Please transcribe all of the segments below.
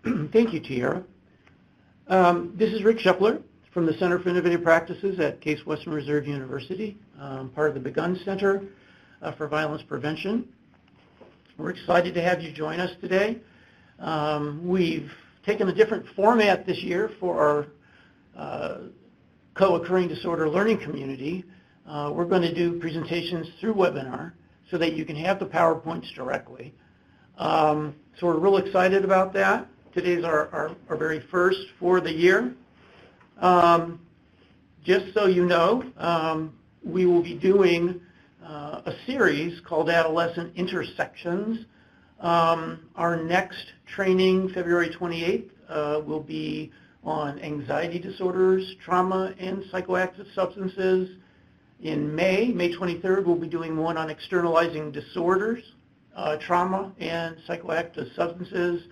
Thank you, Tiara. This is Rick Shepler from the Center for Innovative Practices at Case Western Reserve University, part of the Begun Center for Violence Prevention. We're excited to have you join us today. We've taken a different format this year for our co-occurring disorder learning community. We're going to do presentations through webinar so that you can have the PowerPoints directly. So we're real excited about that. Today's our very first for the year. Just so you know, we will be doing a series called Adolescent Intersections. Our next training, February 28th, will be on anxiety disorders, trauma, and psychoactive substances. In May 23rd, we'll be doing one on externalizing disorders, trauma, and psychoactive substances.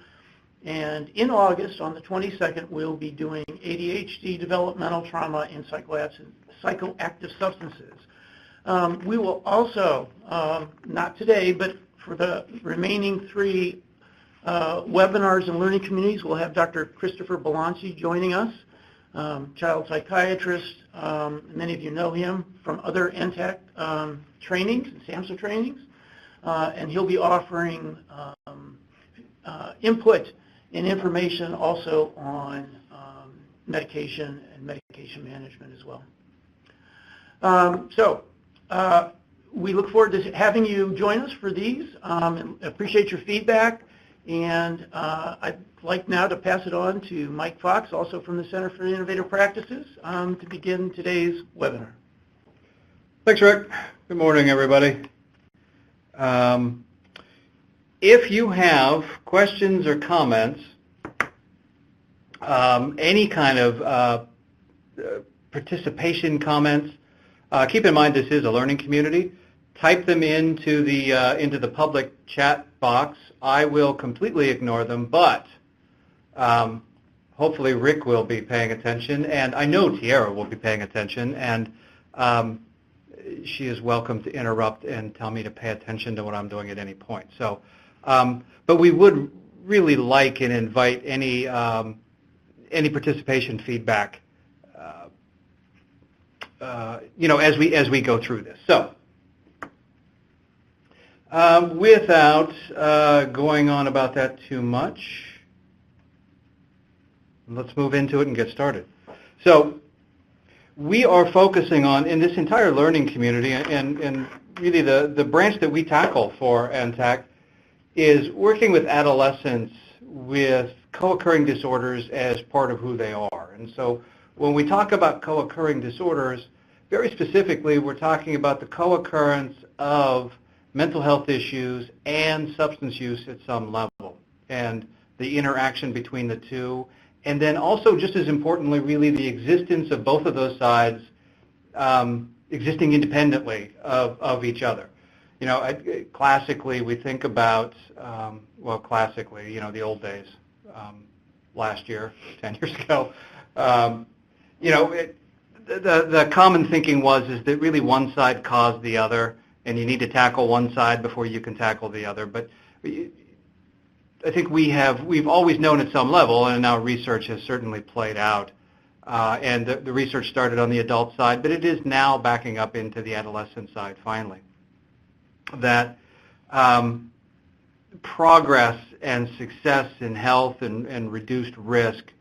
And in August, on the 22nd, we'll be doing ADHD, developmental trauma, and psychoactive substances. We will also, not today, but for the remaining three webinars and learning communities, we'll have Dr. Christopher Balanci joining us, child psychiatrist. Many of you know him from other NTAC trainings and SAMHSA trainings. And he'll be offering input and information also on medication and medication management as well. We look forward to having you join us for these. And appreciate your feedback. And I'd like now to pass it on to Mike Fox, also from the Center for Innovative Practices, to begin today's webinar. Thanks, Rick. Good morning, everybody. If you have questions or comments, any kind of participation comments, keep in mind this is a learning community. Type them into the public chat box. I will completely ignore them, but hopefully Rick will be paying attention, and I know Tiara will be paying attention, and she is welcome to interrupt and tell me to pay attention to what I'm doing at any point. So, but we would really like and invite any participation feedback, as we go through this. So, without going on about that too much, let's move into it and get started. So, we are focusing on, in this entire learning community, and really the branch that we tackle for NTAC is working with adolescents with co-occurring disorders as part of who they are. And so when we talk about co-occurring disorders, very specifically, we're talking about the co-occurrence of mental health issues and substance use at some level, and the interaction between the two. And then also, just as importantly, really the existence of both of those sides existing independently of each other. Classically, we think about, classically, the old days, last year, 10 years ago, the common thinking is that really one side caused the other, and you need to tackle one side before you can tackle the other. But I think we've always known at some level, and now research has certainly played out, and the research started on the adult side, but it is now backing up into the adolescent side finally, that progress and success in health and reduced risk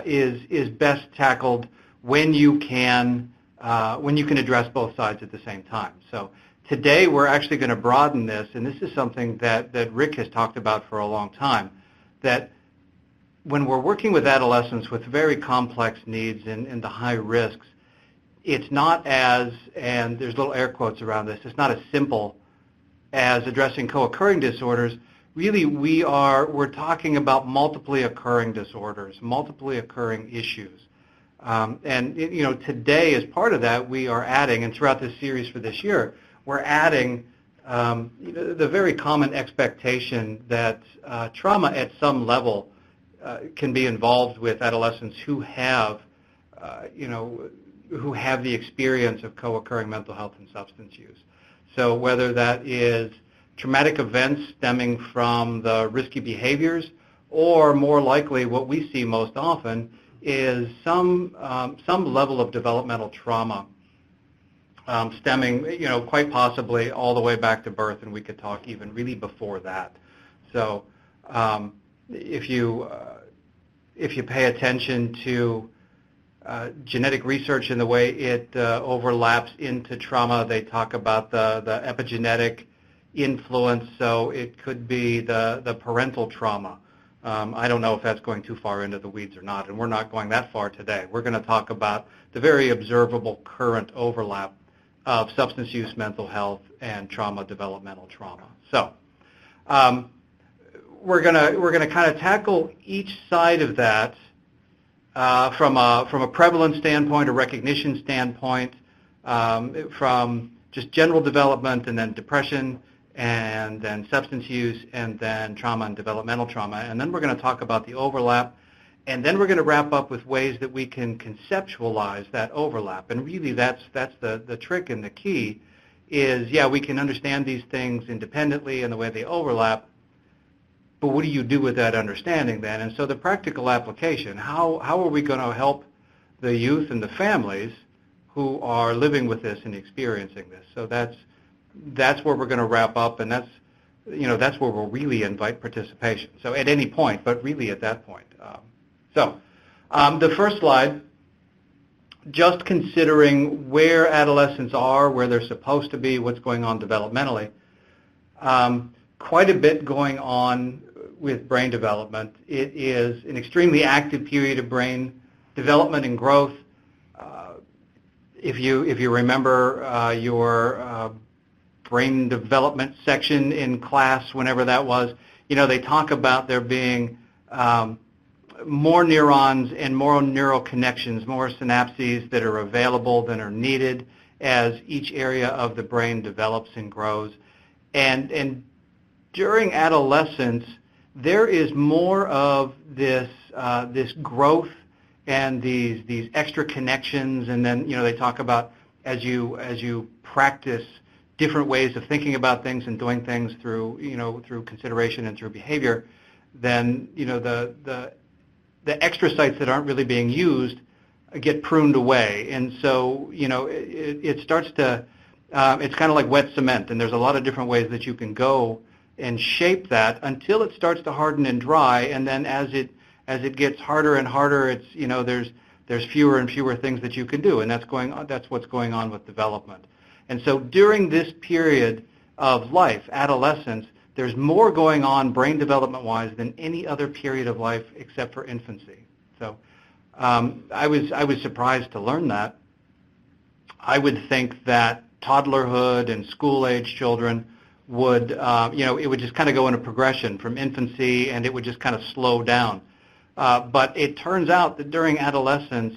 is best tackled when you can address both sides at the same time. So today we're actually going to broaden this, and this is something that Rick has talked about for a long time, that when we're working with adolescents with very complex needs and the high risks, it's not as, and there's little air quotes around this, it's not as simple as addressing co-occurring disorders. Really, we're talking about multiply occurring disorders, multiply occurring issues. And today, as part of that, we are adding, and throughout this series for this year, we're adding the very common expectation that trauma at some level can be involved with adolescents who have, who have the experience of co-occurring mental health and substance use. So whether that is traumatic events stemming from the risky behaviors, or more likely what we see most often is some level of developmental trauma stemming, quite possibly all the way back to birth, and we could talk even really before that. So if you pay attention to genetic research and the way it overlaps into trauma, they talk about the epigenetic influence, so it could be the parental trauma. I don't know if that's going too far into the weeds or not, and we're not going that far today. We're going to talk about the very observable current overlap of substance use, mental health, and trauma, developmental trauma. So we're gonna kind of tackle each side of that from a prevalence standpoint, a recognition standpoint, from just general development, and then depression, and then substance use, and then trauma and developmental trauma. And then we're going to talk about the overlap, and then we're going to wrap up with ways that we can conceptualize that overlap. And really that's the trick and the key is, yeah, we can understand these things independently and the way they overlap, but what do you do with that understanding then? And so the practical application, how are we going to help the youth and the families who are living with this and experiencing this? So that's where we're going to wrap up, and that's where we'll really invite participation. So at any point, but really at that point. The first slide, just considering where adolescents are, where they're supposed to be, what's going on developmentally. Quite a bit going on with brain development. It is an extremely active period of brain development and growth. If you remember your brain development section in class, whenever that was, they talk about there being more neurons and more neural connections, more synapses that are available than are needed as each area of the brain develops and grows. And during adolescence, there is more of this growth and these extra connections, and then they talk about as you practice different ways of thinking about things and doing things through consideration and through behavior, then the extra sites that aren't really being used get pruned away, and so it starts to it's kind of like wet cement, and there's a lot of different ways that you can go and shape that until it starts to harden and dry, and then as it gets harder and harder, it's there's fewer and fewer things that you can do, and that's what's going on with development. And so during this period of life, adolescence, there's more going on brain development-wise than any other period of life except for infancy. So I was surprised to learn that. I would think that toddlerhood and school-age children would, it would just kind of go in a progression from infancy, and it would just kind of slow down. But it turns out that during adolescence,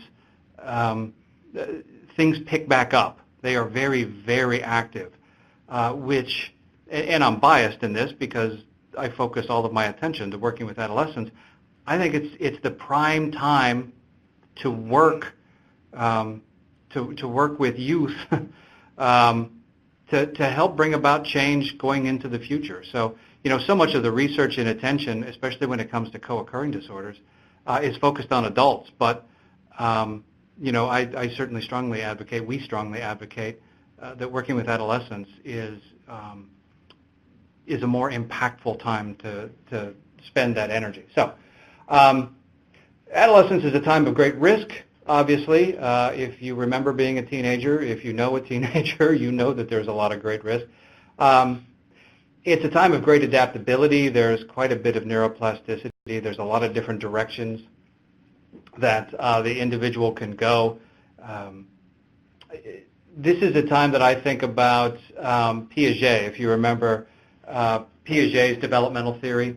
things pick back up. They are very, very active, which, and I'm biased in this because I focus all of my attention to working with adolescents. I think it's the prime time to work with youth to help bring about change going into the future. So so much of the research and attention, especially when it comes to co-occurring disorders, is focused on adults. But I certainly strongly advocate, we strongly advocate that working with adolescents is a more impactful time to spend that energy. So adolescence is a time of great risk, obviously. If you remember being a teenager, if you know a teenager, you know that there's a lot of great risk. It's a time of great adaptability. There's quite a bit of neuroplasticity. There's a lot of different directions that the individual can go. This is a time that I think about Piaget, if you remember Piaget's developmental theory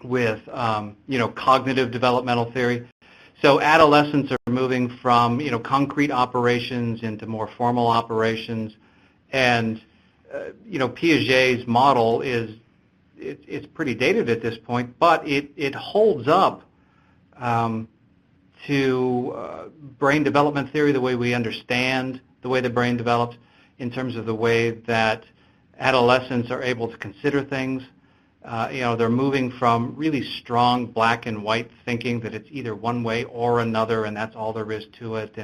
with cognitive developmental theory. So adolescents are moving from concrete operations into more formal operations, and Piaget's model it's pretty dated at this point, but it holds up to brain development theory, the way we understand the way the brain develops, in terms of the way that adolescents are able to consider things, They're moving from really strong black and white thinking that it's either one way or another, and that's all there is to it.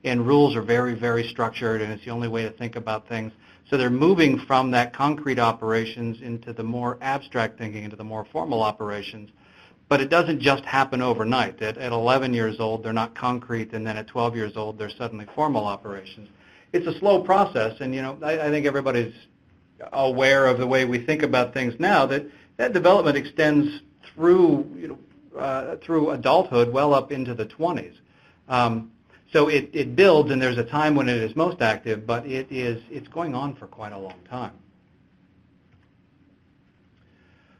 And rules are very, very structured, and it's the only way to think about things. So they're moving from that concrete operations into the more abstract thinking, into the more formal operations. But it doesn't just happen overnight. At 11 years old, they're not concrete, and then at 12 years old, they're suddenly formal operations. It's a slow process, and I think everybody's aware of the way we think about things now, that development extends through through adulthood well up into the 20s. So it builds, and there's a time when it is most active, but it's going on for quite a long time.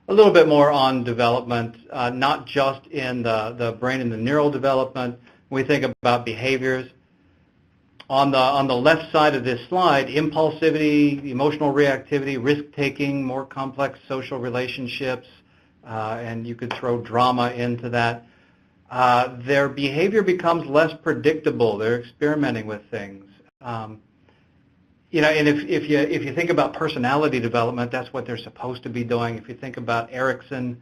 A little bit more on development, not just in the brain and the neural development. When we think about behaviors, on the left side of this slide, impulsivity, emotional reactivity, risk-taking, more complex social relationships, and you could throw drama into that. Their behavior becomes less predictable. They're experimenting with things. And if you think about personality development, that's what they're supposed to be doing. If you think about Erikson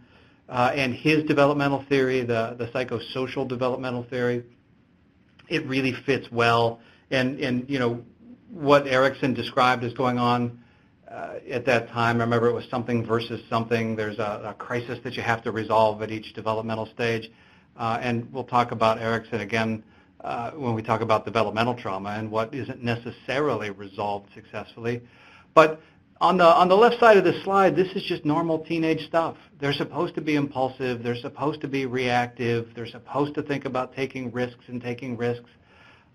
and his developmental theory, the psychosocial developmental theory, it really fits well. And what Erikson described as going on at that time, I remember it was something versus something. There's a crisis that you have to resolve at each developmental stage. And we'll talk about Erikson again when we talk about developmental trauma and what isn't necessarily resolved successfully. But on the left side of the slide, this is just normal teenage stuff. They're supposed to be impulsive. They're supposed to be reactive. They're supposed to think about taking risks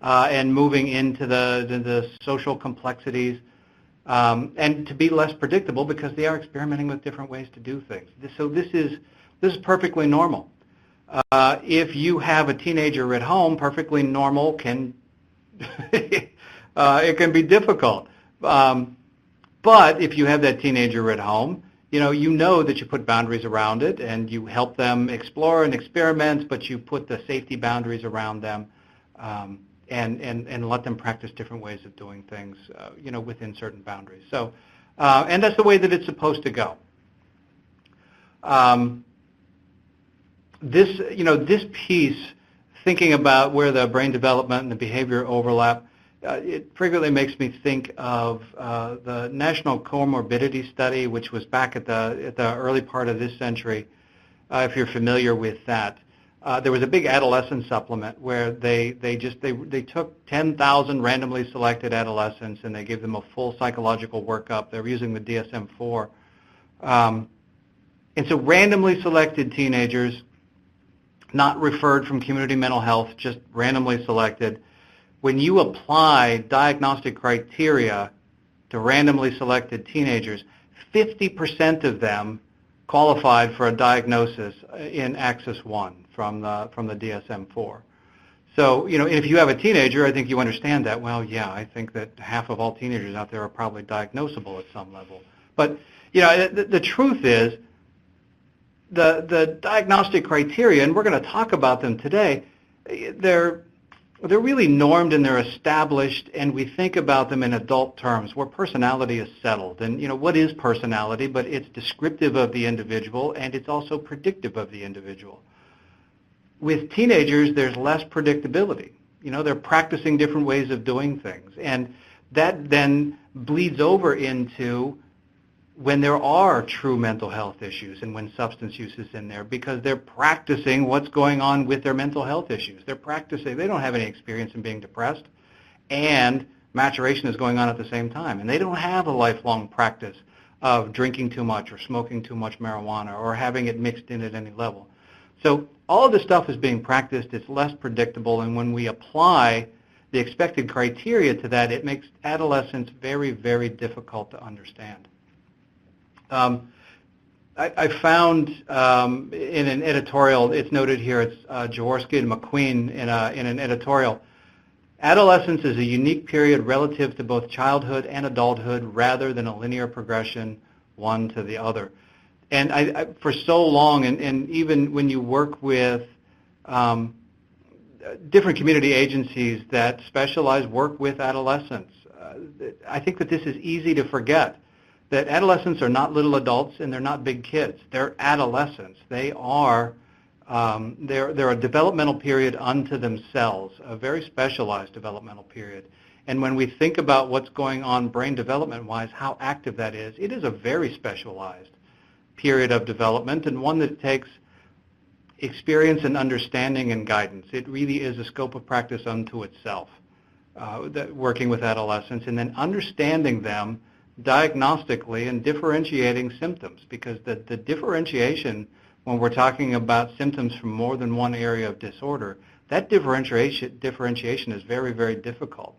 and moving into the social complexities, and to be less predictable because they are experimenting with different ways to do things. So this is perfectly normal. If you have a teenager at home, perfectly normal can it can be difficult. But if you have that teenager at home, you know that you put boundaries around it and you help them explore and experiment, but you put the safety boundaries around them. And let them practice different ways of doing things, within certain boundaries. So, and that's the way that it's supposed to go. This piece, thinking about where the brain development and the behavior overlap, it frequently makes me think of the National Comorbidity Study, which was back at the early part of this century, if you're familiar with that. There was a big adolescent supplement where they took 10,000 randomly selected adolescents and they gave them a full psychological workup. They were using the DSM-4. And so randomly selected teenagers, not referred from community mental health, just randomly selected. When you apply diagnostic criteria to randomly selected teenagers, 50% of them qualified for a diagnosis in Axis 1 from the DSM-4. So, if you have a teenager, I think you understand that. Well, yeah, I think that half of all teenagers out there are probably diagnosable at some level. But, the truth is, the diagnostic criteria, and we're going to talk about them today, they're really normed and they're established, and we think about them in adult terms where personality is settled. And, what is personality? But it's descriptive of the individual, and it's also predictive of the individual. With teenagers, there's less predictability. They're practicing different ways of doing things. And that then bleeds over into when there are true mental health issues and when substance use is in there, because they're practicing what's going on with their mental health issues. They're practicing. They don't have any experience in being depressed, and maturation is going on at the same time. And they don't have a lifelong practice of drinking too much or smoking too much marijuana or having it mixed in at any level. So all of this stuff is being practiced. It's less predictable, and when we apply the expected criteria to that, it makes adolescence very, very difficult to understand. I found in an editorial, it's noted here, it's Jaworski and McQueen in an editorial, adolescence is a unique period relative to both childhood and adulthood rather than a linear progression one to the other. And I for so long, and even when you work with different community agencies that work with adolescents, I think that this is easy to forget. that adolescents are not little adults and they're not big kids. They're adolescents. They are they're a developmental period unto themselves, a very specialized developmental period. And when we think about what's going on brain development-wise, how active that is, it is a very specialized period of development and one that takes experience and understanding and guidance. It really is a scope of practice unto itself, working with adolescents and then understanding them diagnostically and differentiating symptoms, because the differentiation when we're talking about symptoms from more than one area of disorder, that differentiation is very, very difficult.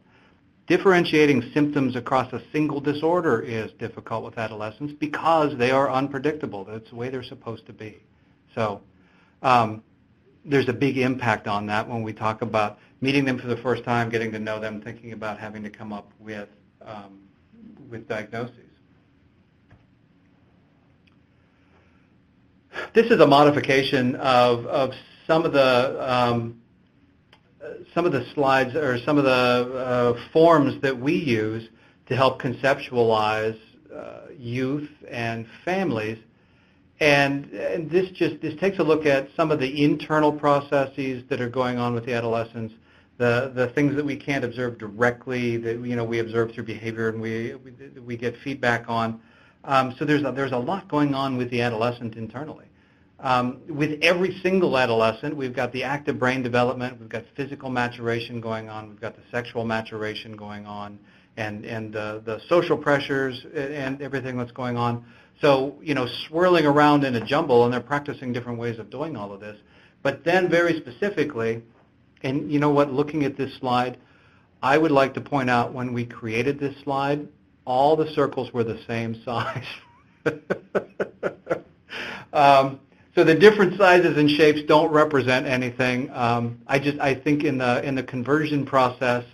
Differentiating symptoms across a single disorder is difficult with adolescents because they are unpredictable. That's the way they're supposed to be. So there's a big impact on that when we talk about meeting them for the first time, getting to know them, thinking about having to come up with diagnoses. This is a modification of some of the slides or some of the forms that we use to help conceptualize youth and families. And this takes a look at some of the internal processes that are going on with the adolescents, the things that we can't observe directly, that we observe through behavior and we get feedback on. So there's a lot going on with the adolescent internally. With every single adolescent, we've got the active brain development, we've got physical maturation going on, we've got the sexual maturation going on, and the social pressures and everything that's going on. So, swirling around in a jumble, and they're practicing different ways of doing all of this. But then very specifically, and you know what, looking at this slide, I would like to point out when we created this slide, all the circles were the same size. So the different sizes and shapes don't represent anything. I think in the conversion process,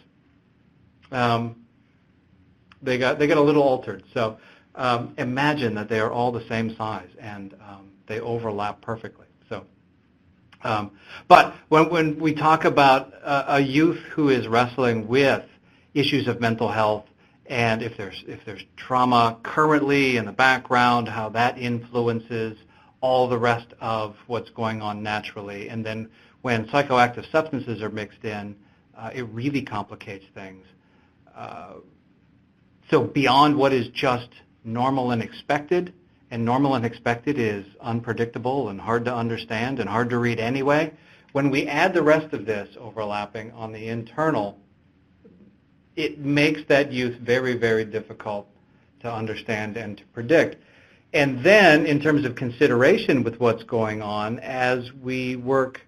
they got a little altered. So imagine that they are all the same size and they overlap perfectly. So, but when we talk about a youth who is wrestling with issues of mental health, and if there's trauma currently in the background, how that influences all the rest of what's going on naturally. And then when psychoactive substances are mixed in, it really complicates things. So beyond what is just normal and expected, and normal and expected is unpredictable and hard to understand and hard to read anyway, when we add the rest of this overlapping on the internal, it makes that youth very, very difficult to understand and to predict. And then, in terms of consideration with what's going on, as we work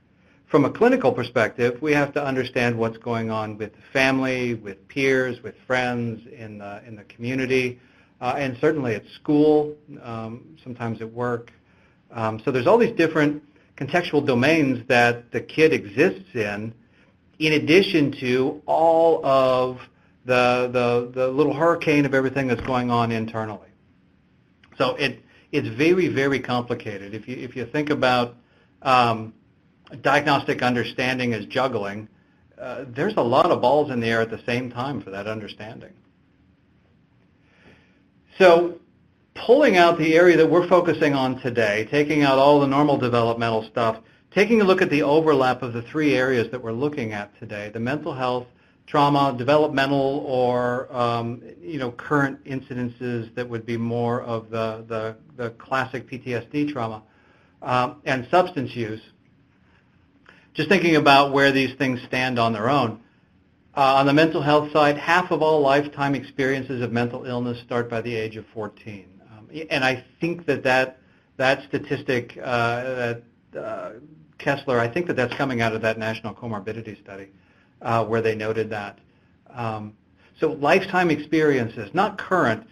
from a clinical perspective, we have to understand what's going on with the family, with peers, with friends, in the community, and certainly at school, sometimes at work. So there's all these different contextual domains that the kid exists in addition to all of the little hurricane of everything that's going on internally. So it's very, very complicated. If you think about diagnostic understanding as juggling, there's a lot of balls in the air at the same time for that understanding. So pulling out the area that we're focusing on today, taking out all the normal developmental stuff, taking a look at the overlap of the three areas that we're looking at today, the mental health, trauma, developmental, or current incidences that would be more of the classic PTSD trauma, and substance use. Just thinking about where these things stand on their own. On the mental health side, half of all lifetime experiences of mental illness start by the age of 14. And I think that statistic, Kessler, I think that's coming out of that national comorbidity study. Where they noted that. So lifetime experiences, not current.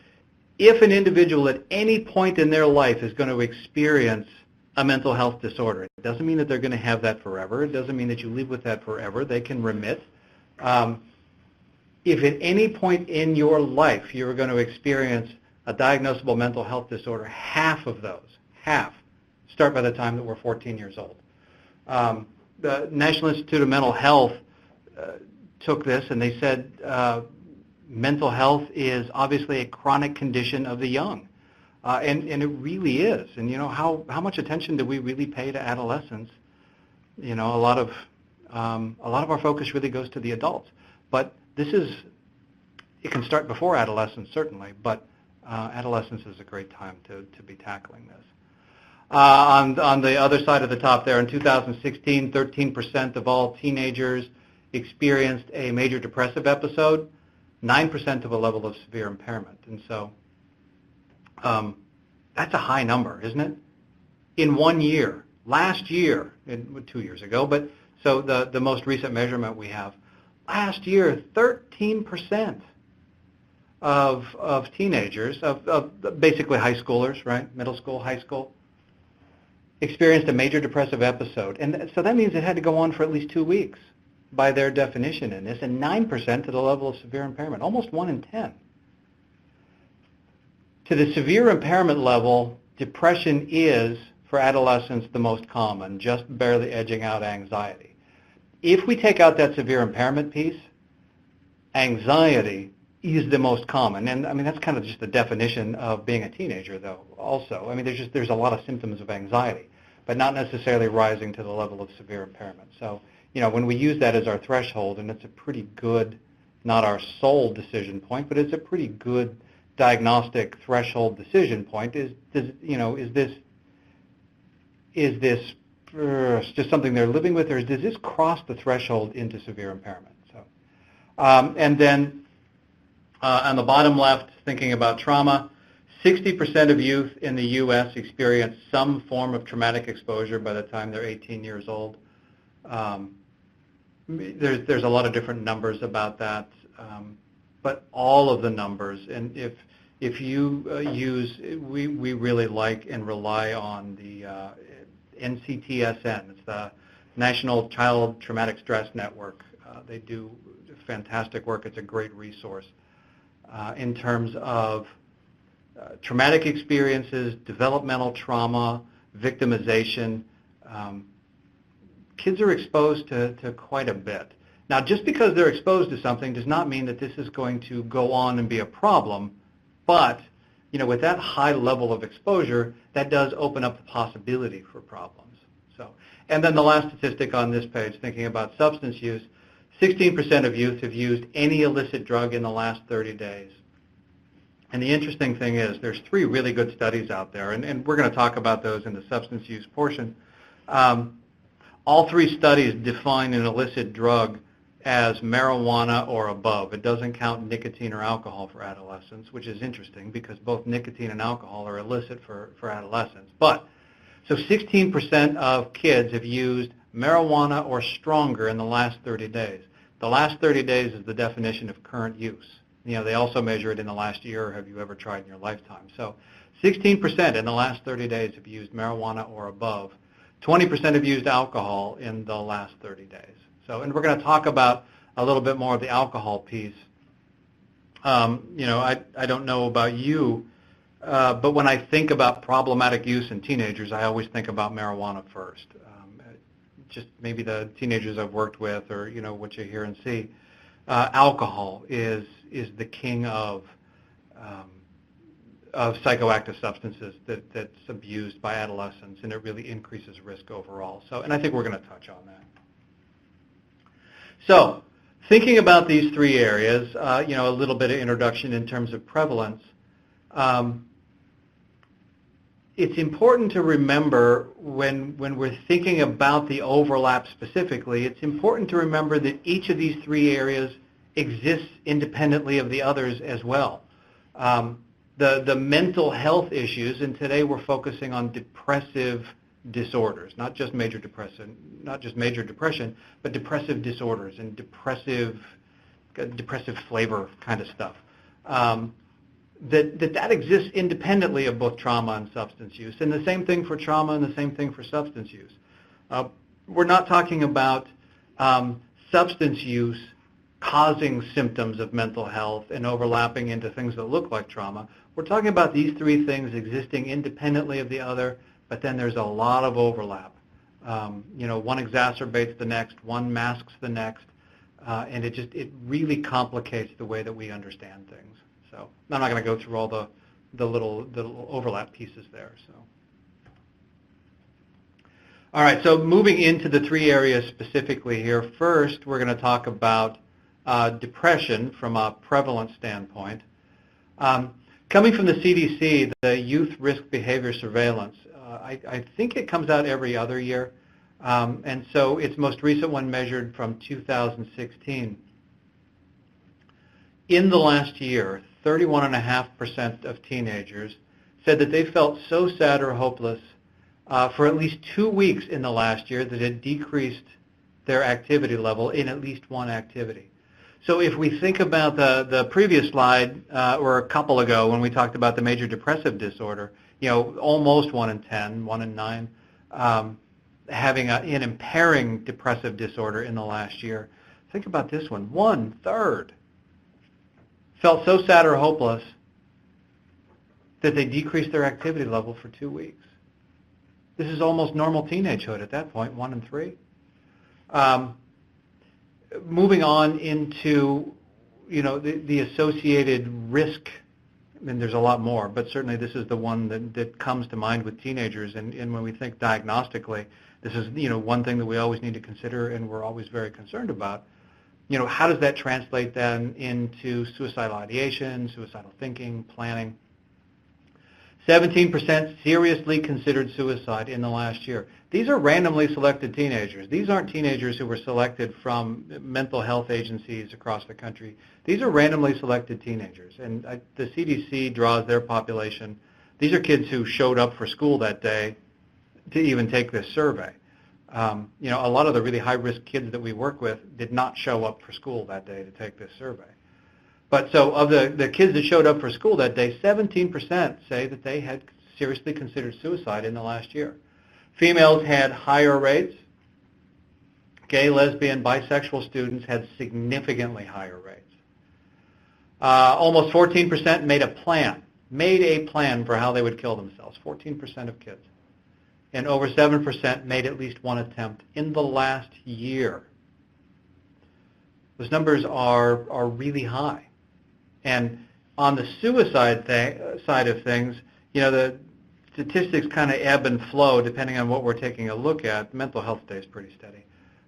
If an individual at any point in their life is going to experience a mental health disorder, it doesn't mean that they're going to have that forever. It doesn't mean that you live with that forever. They can remit. If at any point in your life you're going to experience a diagnosable mental health disorder, half of those, start by the time that we're 14 years old. The National Institute of Mental Health took this and they said mental health is obviously a chronic condition of the young. And it really is. And how much attention do we really pay to adolescents? A lot of our focus really goes to the adults. But it can start before adolescence, certainly, but adolescence is a great time to be tackling this. On the other side of the top there, in 2016, 13% of all teenagers experienced a major depressive episode, 9% of a level of severe impairment. And so that's a high number, isn't it? In 1 year, last year, 2 years ago, but so the most recent measurement we have, last year, 13% of teenagers, of basically high schoolers, right, middle school, high school, experienced a major depressive episode. And so that means it had to go on for at least 2 weeks by their definition in this, and 9% to the level of severe impairment, almost 1 in 10. To the severe impairment level, depression is, for adolescents, the most common, just barely edging out anxiety. If we take out that severe impairment piece, anxiety is the most common. And I mean, that's kind of just the definition of being a teenager, though, also. I mean, there's a lot of symptoms of anxiety, but not necessarily rising to the level of severe impairment. So, when we use that as our threshold, and it's a pretty good, not our sole decision point, but it's a pretty good diagnostic threshold decision point, is this just something they're living with, or does this cross the threshold into severe impairment? So, and then on the bottom left, thinking about trauma, 60% of youth in the U.S. experience some form of traumatic exposure by the time they're 18 years old. There's a lot of different numbers about that, but all of the numbers, and if you we really like and rely on the NCTSN. It's the National Child Traumatic Stress Network. They do fantastic work. It's a great resource in terms of traumatic experiences, developmental trauma, victimization. Kids are exposed to quite a bit. Now, just because they're exposed to something does not mean that this is going to go on and be a problem, but with that high level of exposure, that does open up the possibility for problems. So, and then the last statistic on this page, thinking about substance use, 16% of youth have used any illicit drug in the last 30 days. And the interesting thing is there's 3 really good studies out there, and we're going to talk about those in the substance use portion. All 3 studies define an illicit drug as marijuana or above. It doesn't count nicotine or alcohol for adolescents, which is interesting because both nicotine and alcohol are illicit for adolescents. But, so 16% of kids have used marijuana or stronger in the last 30 days. The last 30 days is the definition of current use. They also measure it in the last year, or have you ever tried in your lifetime. So 16% in the last 30 days have used marijuana or above. 20% have used alcohol in the last 30 days. So, and we're going to talk about a little bit more of the alcohol piece. I don't know about you, but when I think about problematic use in teenagers, I always think about marijuana first. Just maybe the teenagers I've worked with, or what you hear and see. Alcohol is the king of psychoactive substances that's abused by adolescents, and it really increases risk overall. So, and I think we're going to touch on that. So, thinking about these 3 areas, a little bit of introduction in terms of prevalence. It's important to remember when we're thinking about the overlap specifically, it's important to remember that each of these 3 areas exists independently of the others as well. The mental health issues, and today we're focusing on depressive disorders, not just major depression, but depressive disorders and depressive flavor kind of stuff. That exists independently of both trauma and substance use, and the same thing for trauma and the same thing for substance use. We're not talking about substance use causing symptoms of mental health and overlapping into things that look like trauma. We're talking about these 3 things existing independently of the other, but then there's a lot of overlap. One exacerbates the next, one masks the next, and it really complicates the way that we understand things. So I'm not going to go through all the little overlap pieces there. So, all right. So moving into the three areas specifically here. First, we're going to talk about depression from a prevalence standpoint. Coming from the CDC, the Youth Risk Behavior Surveillance, I think it comes out every other year, and so its most recent one measured from 2016. In the last year, 31.5% of teenagers said that they felt so sad or hopeless for at least 2 weeks in the last year that it decreased their activity level in at least one activity. So if we think about the previous slide, or a couple ago when we talked about the major depressive disorder, almost 1 in 10, 1 in 9, having an impairing depressive disorder in the last year. Think about this one. 1/3 felt so sad or hopeless that they decreased their activity level for 2 weeks. This is almost normal teenagehood at that point, 1 in 3. Moving on into, the associated risk. I mean, there's a lot more, but certainly this is the one that comes to mind with teenagers. And when we think diagnostically, this is, one thing that we always need to consider and we're always very concerned about. How does that translate then into suicidal ideation, suicidal thinking, planning? 17% seriously considered suicide in the last year. These are randomly selected teenagers. These aren't teenagers who were selected from mental health agencies across the country. These are randomly selected teenagers. And the CDC draws their population. These are kids who showed up for school that day to even take this survey. A lot of the really high-risk kids that we work with did not show up for school that day to take this survey. But so of the kids that showed up for school that day, 17% say that they had seriously considered suicide in the last year. Females had higher rates. Gay, lesbian, bisexual students had significantly higher rates. Almost 14% made a plan for how they would kill themselves, 14% of kids. And over 7% made at least one attempt in the last year. Those numbers are really high. And on the suicide side of things, the statistics kind of ebb and flow depending on what we're taking a look at. Mental health stays pretty steady.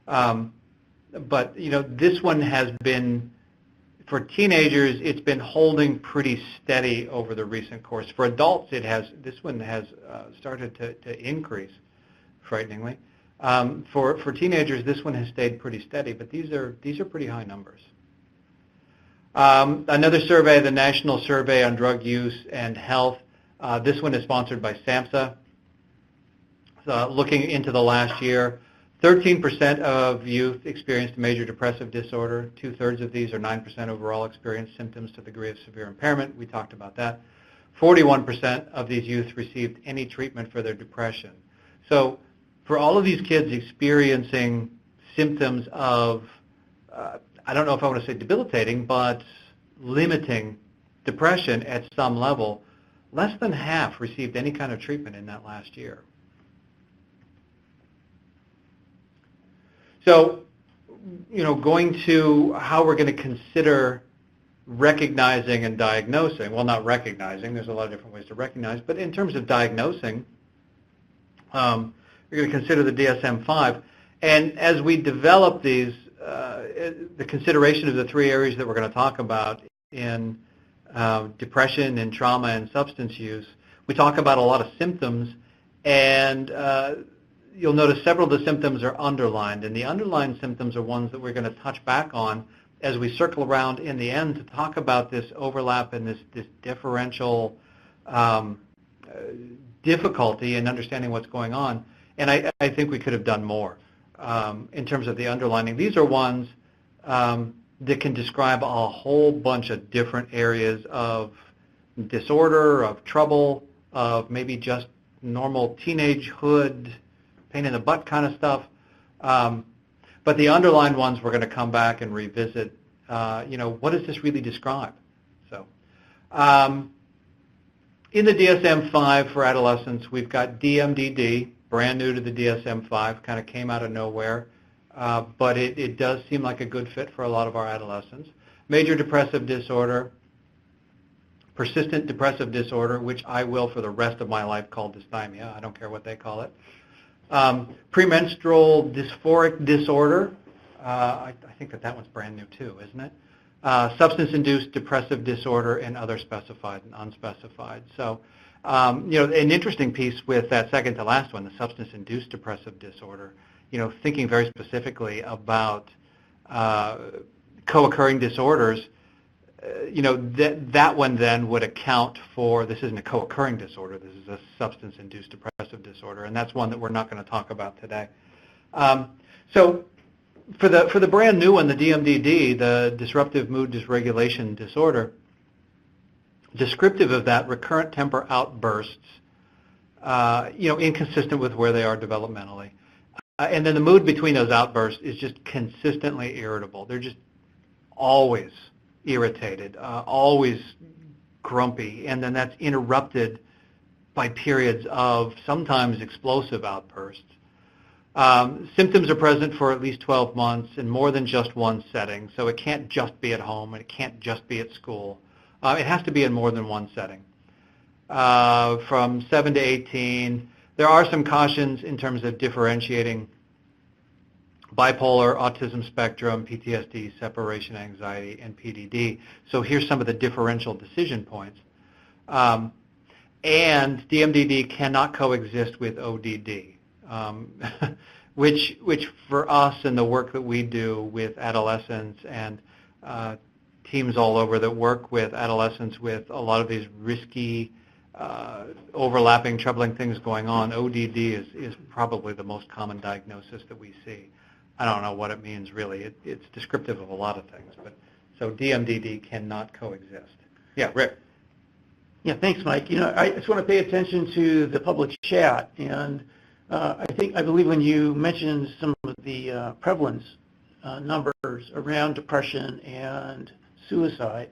But, this one has been, for teenagers, it's been holding pretty steady over the recent course. For adults, this one has started to increase, frighteningly. For teenagers, this one has stayed pretty steady, but these are pretty high numbers. Another survey, the National Survey on Drug Use and Health. This one is sponsored by SAMHSA. Looking into the last year, 13% of youth experienced major depressive disorder. 2/3 of these, or 9% overall, experienced symptoms to the degree of severe impairment. We talked about that. 41% of these youth received any treatment for their depression. So for all of these kids experiencing symptoms of, I don't know if I want to say debilitating, but limiting depression at some level, less than half received any kind of treatment in that last year. So, going to how we're going to consider recognizing and diagnosing, well, not recognizing, there's a lot of different ways to recognize, but in terms of diagnosing, we're going to consider the DSM-5. And as we develop these, the consideration of the three areas that we're going to talk about in depression and trauma and substance use, we talk about a lot of symptoms, and you'll notice several of the symptoms are underlined, and the underlined symptoms are ones that we're going to touch back on as we circle around in the end to talk about this overlap and this differential difficulty in understanding what's going on. And I think we could have done more in terms of the underlining. These are ones that can describe a whole bunch of different areas of disorder, of trouble, of maybe just normal teenagehood, pain in the butt kind of stuff. But the underlined ones we're going to come back and revisit. What does this really describe? So, in the DSM-5 for adolescents, we've got DMDD, brand new to the DSM-5, kind of came out of nowhere, but it does seem like a good fit for a lot of our adolescents. Major depressive disorder, persistent depressive disorder, which I will for the rest of my life call dysthymia. I don't care what they call it. Premenstrual dysphoric disorder. I think that one's brand new too, isn't it? Substance-induced depressive disorder, and other specified and unspecified. So, an interesting piece with that second to last one, the substance-induced depressive disorder, thinking very specifically about co-occurring disorders, that one then would account for, this isn't a co-occurring disorder, this is a substance-induced depressive disorder, and that's one that we're not going to talk about today. So for the brand new one, the DMDD, the disruptive mood dysregulation disorder, descriptive of that, recurrent temper outbursts, inconsistent with where they are developmentally. And then the mood between those outbursts is just consistently irritable. They're just always irritated, always grumpy, and then that's interrupted by periods of sometimes explosive outbursts. Symptoms are present for at least 12 months in more than just one setting, so it can't just be at home and it can't just be at school. It has to be in more than one setting. From 7 to 18, there are some cautions in terms of differentiating bipolar, autism spectrum, PTSD, separation anxiety, and PDD. So here's some of the differential decision points. And DMDD cannot coexist with ODD, which for us and the work that we do with adolescents and teams all over that work with adolescents with a lot of these risky, overlapping, troubling things going on, ODD is probably the most common diagnosis that we see. I don't know what it means really. It's descriptive of a lot of things. But so DMDD cannot coexist. Yeah, Rick. Yeah, thanks, Mike. I just want to pay attention to the public chat, and I believe when you mentioned some of the prevalence numbers around depression and suicide,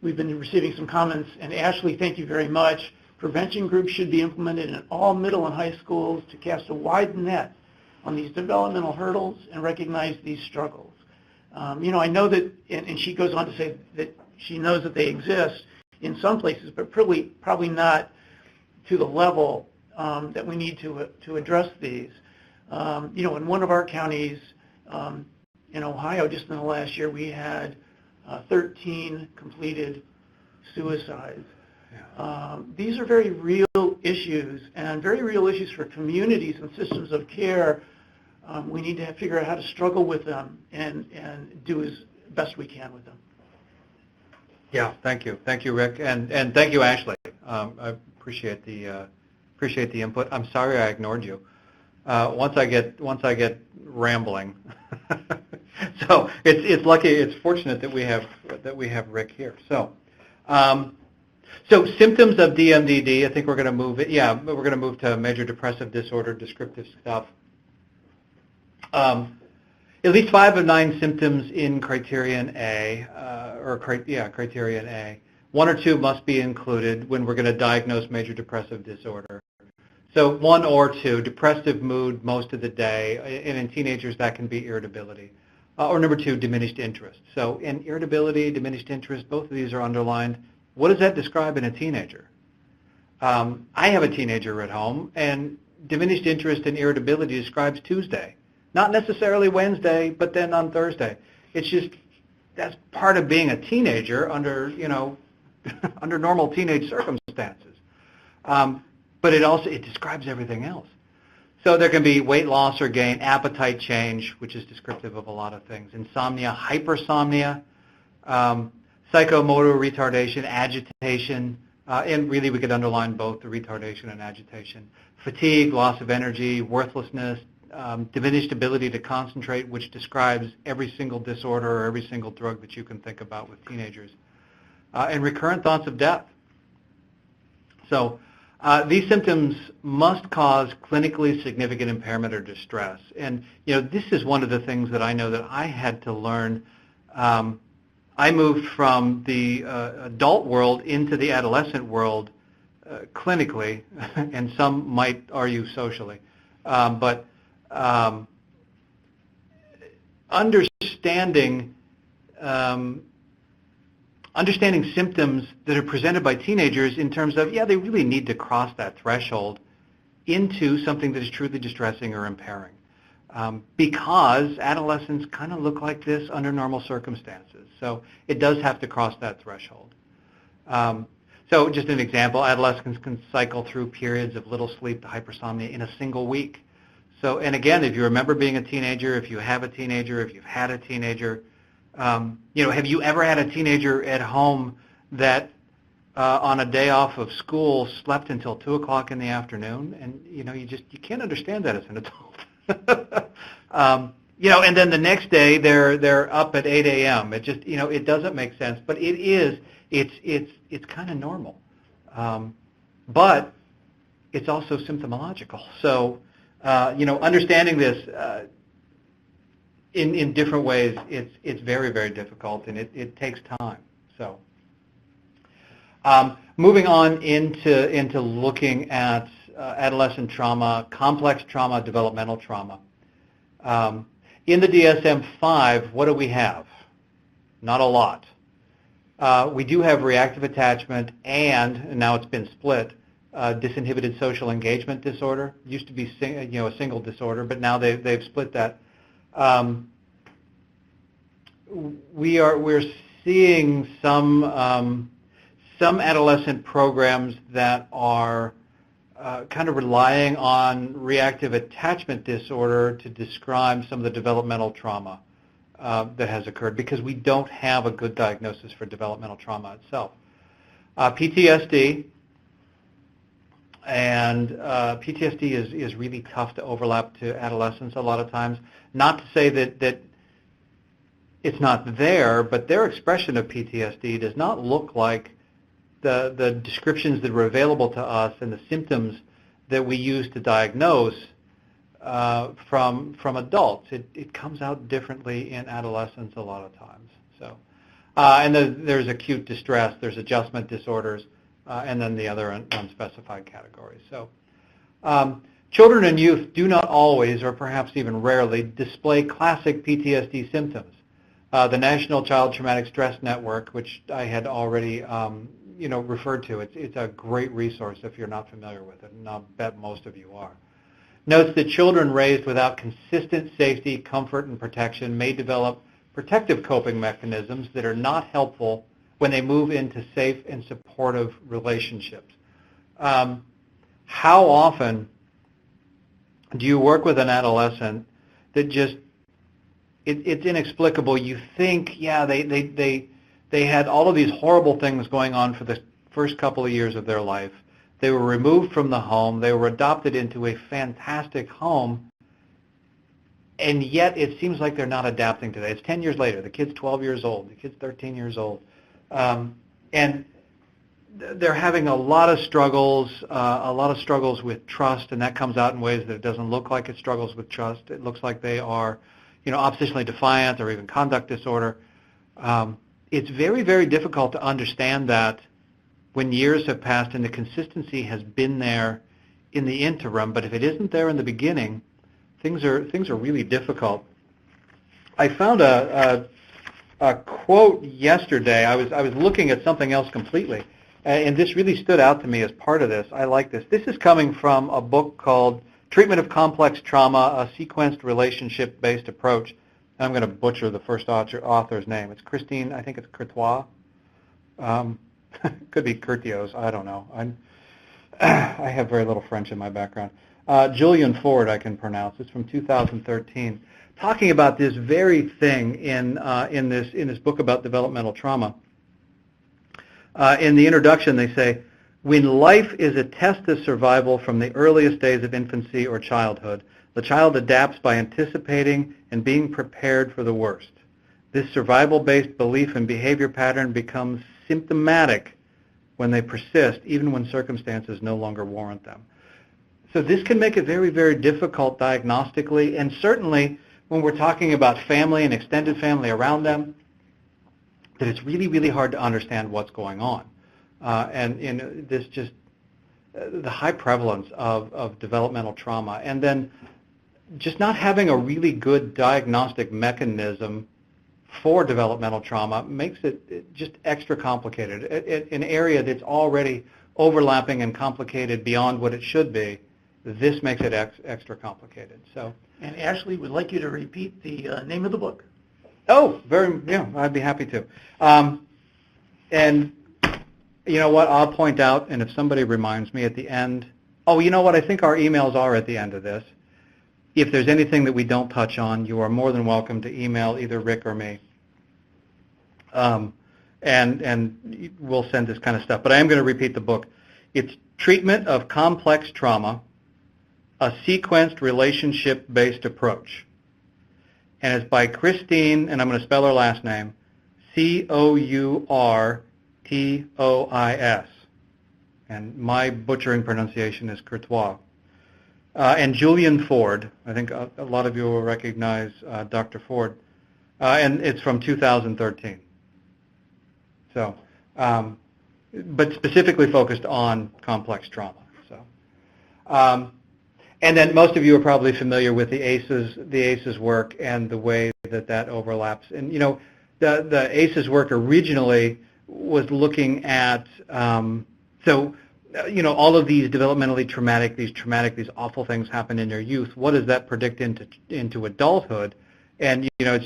we've been receiving some comments, and Ashley, thank you very much. Prevention groups should be implemented in all middle and high schools to cast a wide net on these developmental hurdles and recognize these struggles. I know that, and she goes on to say that she knows that they exist in some places, but probably not to the level that we need to address these. In one of our counties in Ohio, just in the last year, we had 13 completed suicides. These are very real issues, and very real issues for communities and systems of care. We need to figure out how to struggle with them and do as best we can with them. Yeah, thank you, Rick, and thank you, Ashley. I appreciate the input. I'm sorry I ignored you. Once I get rambling, so it's fortunate that we have Rick here. So symptoms of DMDD. I think we're going to move it. Yeah, we're going to move to major depressive disorder, descriptive stuff. At least 5 of 9 symptoms in criterion A, criterion A. 1 or 2 must be included when we're going to diagnose major depressive disorder. So 1 or 2, depressive mood most of the day, and in teenagers that can be irritability. Or number 2, diminished interest. So in irritability, diminished interest, both of these are underlined. What does that describe in a teenager? I have a teenager at home, and diminished interest and irritability describes Tuesday. Not necessarily Wednesday, but then on Thursday. It's just, that's part of being a teenager under, under normal teenage circumstances. But it describes everything else. So there can be weight loss or gain, appetite change, which is descriptive of a lot of things, insomnia, hypersomnia, psychomotor retardation, agitation, and really we could underline both the retardation and agitation, fatigue, loss of energy, worthlessness, diminished ability to concentrate, which describes every single disorder or every single drug that you can think about with teenagers, and recurrent thoughts of death. So these symptoms must cause clinically significant impairment or distress. And, this is one of the things that I know that I had to learn. I moved from the adult world into the adolescent world clinically, and some might argue socially. But understanding understanding symptoms that are presented by teenagers in terms of, yeah, they really need to cross that threshold into something that is truly distressing or impairing. Because adolescents kind of look like this under normal circumstances. So it does have to cross that threshold. So just an example, adolescents can cycle through periods of little sleep to hypersomnia in a single week. So, and again, if you remember being a teenager, if you have a teenager, if you've had a teenager, have you ever had a teenager at home that on a day off of school slept until 2 o'clock in the afternoon? And, you can't understand that as an adult. And then the next day they're up at 8 a.m. It just, it doesn't make sense, but it's kind of normal. But it's also symptomological. So, understanding this in different ways, it's very, very difficult, and it takes time. So, moving on into looking at adolescent trauma, complex trauma, developmental trauma. In the DSM-5, what do we have? Not a lot. We do have reactive attachment and now it's been split, disinhibited social engagement disorder. Used to be a single disorder, but now they've split that. We're seeing some adolescent programs that are kind of relying on reactive attachment disorder to describe some of the developmental trauma that has occurred, because we don't have a good diagnosis for developmental trauma itself. PTSD, and PTSD is really tough to overlap to adolescents a lot of times. Not to say that it's not there, but their expression of PTSD does not look like the descriptions that were available to us and the symptoms that we use to diagnose from adults. It comes out differently in adolescents a lot of times. So, and there's acute distress, there's adjustment disorders, and then the other unspecified categories. So, children and youth do not always, or perhaps even rarely, display classic PTSD symptoms. The National Child Traumatic Stress Network, which I had already referred to, it's a great resource if you're not familiar with it, and I'll bet most of you are. Notes that children raised without consistent safety, comfort, and protection may develop protective coping mechanisms that are not helpful when they move into safe and supportive relationships. How often do you work with an adolescent that just, it's inexplicable? You think, yeah, they had all of these horrible things going on for the first couple of years of their life. They were removed from the home. They were adopted into a fantastic home, and yet it seems like they're not adapting to that. It's 10 years later. The kid's 12 years old. The kid's 13 years old. And they're having a lot of struggles with trust, and that comes out in ways that it doesn't look like it struggles with trust. It looks like they are, oppositionally defiant or even conduct disorder. It's very, very difficult to understand that when years have passed and the consistency has been there in the interim, but if it isn't there in the beginning, things are really difficult. I found a quote yesterday. I was looking at something else completely, and this really stood out to me as part of this. I like this. This is coming from a book called Treatment of Complex Trauma, a Sequenced Relationship-Based Approach. I'm going to butcher the first author's name. It's Christine, I think it's Courtois. Could be Curtios, I don't know. I have very little French in my background. Julian Ford, I can pronounce. It's from 2013, talking about this very thing in this book about developmental trauma. In the introduction, they say, when life is a test of survival from the earliest days of infancy or childhood, the child adapts by anticipating and being prepared for the worst. This survival-based belief and behavior pattern becomes symptomatic when they persist, even when circumstances no longer warrant them. So this can make it very, very difficult diagnostically, and certainly when we're talking about family and extended family around them, that it's really, really hard to understand what's going on. And this just, the high prevalence of developmental trauma, and then just not having a really good diagnostic mechanism for developmental trauma makes it just extra complicated. An area that's already overlapping and complicated beyond what it should be, this makes it extra complicated. So. And Ashley would like you to repeat the name of the book. Oh, I'd be happy to. And you know what, I'll point out, and if somebody reminds me at the end, oh, you know what, I think our emails are at the end of this. If there's anything that we don't touch on, you are more than welcome to email either Rick or me. And we'll send this kind of stuff. But I am going to repeat the book. It's Treatment of Complex Trauma, a Sequenced Relationship-Based Approach. And it's by Christine, and I'm going to spell her last name, Courtois. And my butchering pronunciation is Courtois. And Julian Ford. I think a lot of you will recognize Dr. Ford. And it's from 2013. So, but specifically focused on complex trauma. So, and then most of you are probably familiar with the ACEs work and the way that overlaps. And you know, the ACEs work originally was looking at you know, all of these developmentally traumatic, these awful things happen in your youth. What does that predict into adulthood? And you know,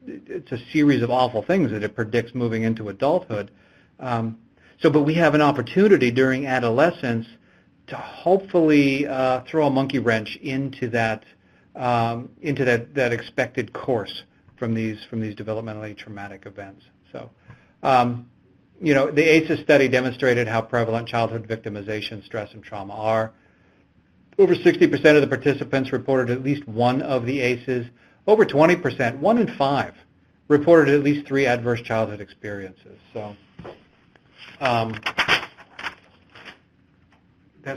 it's a series of awful things that it predicts moving into adulthood. But we have an opportunity during adolescence to hopefully throw a monkey wrench into that expected course from these developmentally traumatic events. So. You know, the ACEs study demonstrated how prevalent childhood victimization, stress, and trauma are. Over 60% of the participants reported at least one of the ACEs. Over 20%, 1 in 5, reported at least 3 adverse childhood experiences. So that's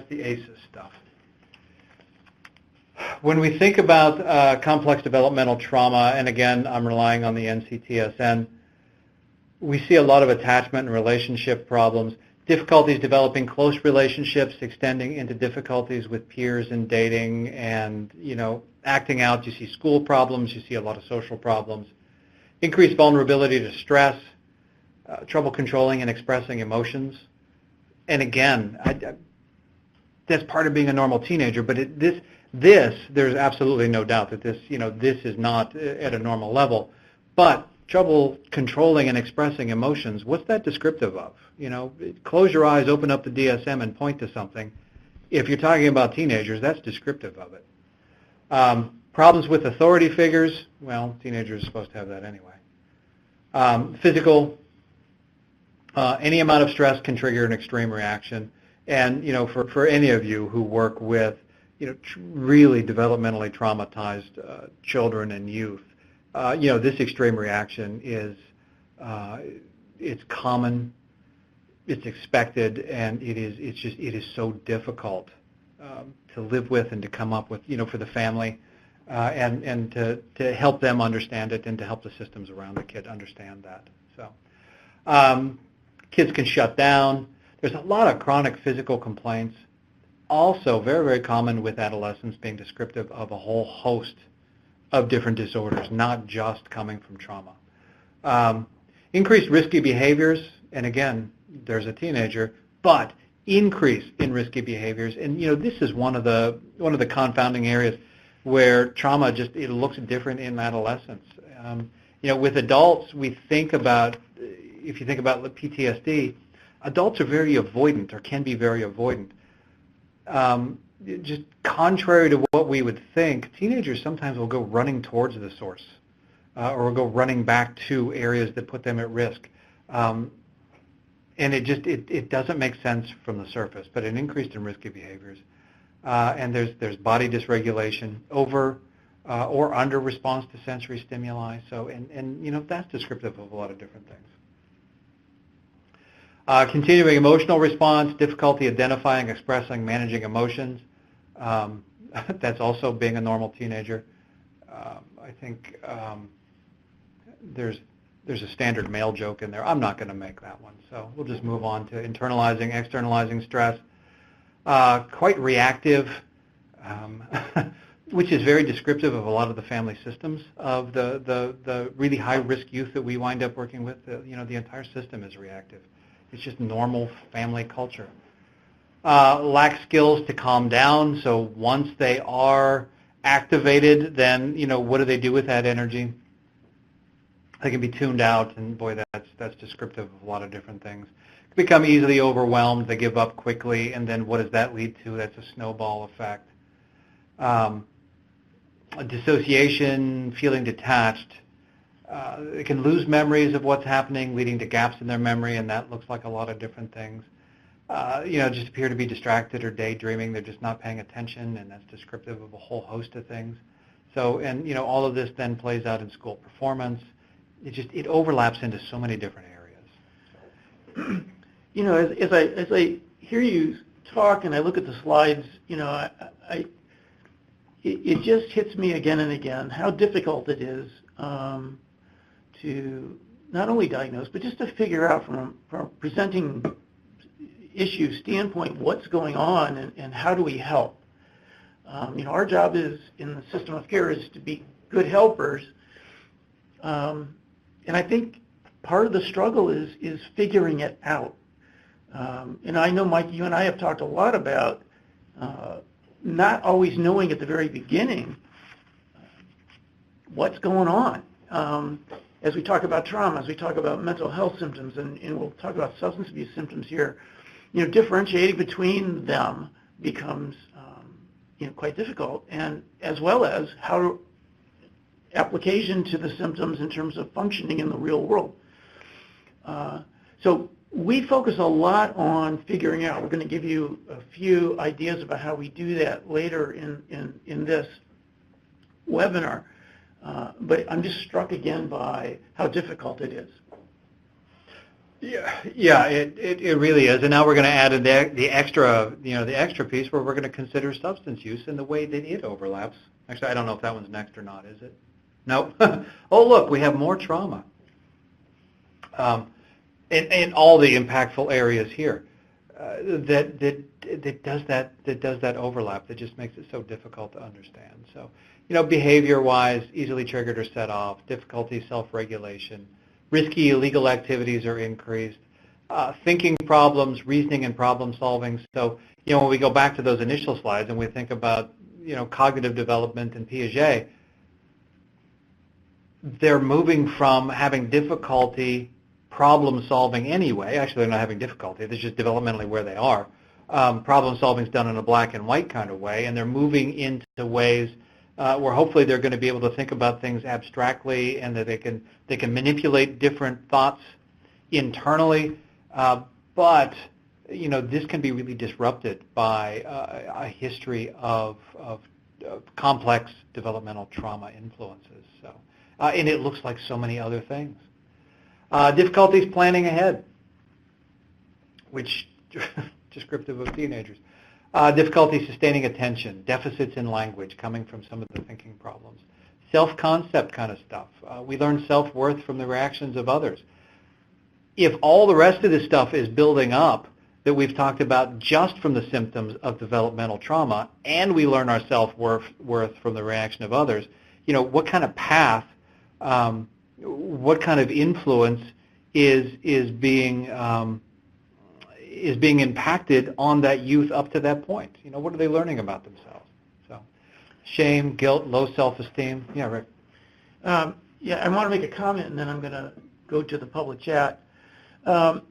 the ACEs stuff. When we think about complex developmental trauma, and again, I'm relying on the NCTSN, we see a lot of attachment and relationship problems, difficulties developing close relationships, extending into difficulties with peers and dating, and you know, acting out. You see school problems, you see a lot of social problems, increased vulnerability to stress, trouble controlling and expressing emotions. And again, that's part of being a normal teenager. But there's absolutely no doubt that this is not at a normal level. But trouble controlling and expressing emotions, what's that descriptive of? You know, close your eyes, open up the DSM, and point to something. If you're talking about teenagers, that's descriptive of it. Problems with authority figures, well, teenagers are supposed to have that anyway. Physical, any amount of stress can trigger an extreme reaction. And, you know, for any of you who work with, you know, really developmentally traumatized children and youth, you know, this extreme reaction is it's common, it's expected, and it is so difficult to live with and to come up with, you know, for the family, and to help them understand it and to help the systems around the kid understand that. So kids can shut down. There's a lot of chronic physical complaints. Also very, very common with adolescents, being descriptive of a whole host of different disorders, not just coming from trauma. Increased risky behaviors, and again, there's a teenager, but increase in risky behaviors. And you know, this is one of the confounding areas where trauma it looks different in adolescents. You know, with adults, we think about, if you think about PTSD, adults are very avoidant, or can be very avoidant. Just contrary to what we would think, teenagers sometimes will go running towards the source, or will go running back to areas that put them at risk. And it doesn't make sense from the surface, but an increase in risky behaviors. And there's body dysregulation, over or under response to sensory stimuli. So, and you know, that's descriptive of a lot of different things. Continuing emotional response, difficulty identifying, expressing, managing emotions. That's also being a normal teenager. I think there's a standard male joke in there. I'm not going to make that one, so we'll just move on to internalizing, externalizing stress. Quite reactive. which is very descriptive of a lot of the family systems of the really high-risk youth that we wind up working with. The entire system is reactive. It's just normal family culture. Lack skills to calm down, so once they are activated, then, what do they do with that energy? They can be tuned out, and boy, that's descriptive of a lot of different things. Become easily overwhelmed, they give up quickly, and then what does that lead to? That's a snowball effect. Dissociation, feeling detached. They can lose memories of what's happening, leading to gaps in their memory, and that looks like a lot of different things. Just appear to be distracted or daydreaming. They're just not paying attention, and that's descriptive of a whole host of things. So, and all of this then plays out in school performance. It overlaps into so many different areas. As I hear you talk and I look at the slides, it just hits me again and again how difficult it is to not only diagnose, but just to figure out from a presenting issue standpoint what's going on and how do we help. Our job is in the system of care is to be good helpers, and I think part of the struggle is figuring it out. And I know, Mike, you and I have talked a lot about not always knowing at the very beginning what's going on. As we talk about trauma, as we talk about mental health symptoms, and we'll talk about substance abuse symptoms here, differentiating between them becomes quite difficult, and as well as how application to the symptoms in terms of functioning in the real world. So we focus a lot on figuring out. We're going to give you a few ideas about how we do that later in this webinar. But I'm just struck again by how difficult it is. Yeah, it really is. And now we're going to add in the extra piece where we're going to consider substance use and the way that it overlaps. Actually, I don't know if that one's next or not, is it? No. Oh, look, we have more trauma. In all the impactful areas here, that does that overlap, that just makes it so difficult to understand. So, behavior-wise, easily triggered or set off, difficulty self-regulation, risky illegal activities are increased, thinking problems, reasoning and problem solving. So, when we go back to those initial slides and we think about, cognitive development and Piaget, they're moving from having difficulty problem solving anyway. Actually, they're not having difficulty. They're just developmentally where they are. Problem solving is done in a black and white kind of way, and they're moving into ways where hopefully they're going to be able to think about things abstractly, and that they can manipulate different thoughts internally. But this can be really disrupted by a history of complex developmental trauma influences. So, and it looks like so many other things. Difficulties planning ahead, which descriptive of teenagers. Difficulty sustaining attention, deficits in language coming from some of the thinking problems. Self-concept kind of stuff. We learn self-worth from the reactions of others. If all the rest of this stuff is building up that we've talked about just from the symptoms of developmental trauma, and we learn our self-worth from the reaction of others, what kind of path, what kind of influence is being impacted on that youth up to that point? What are they learning about themselves? So, shame, guilt, low self-esteem. Yeah, Rick. I want to make a comment, and then I'm going to go to the public chat. As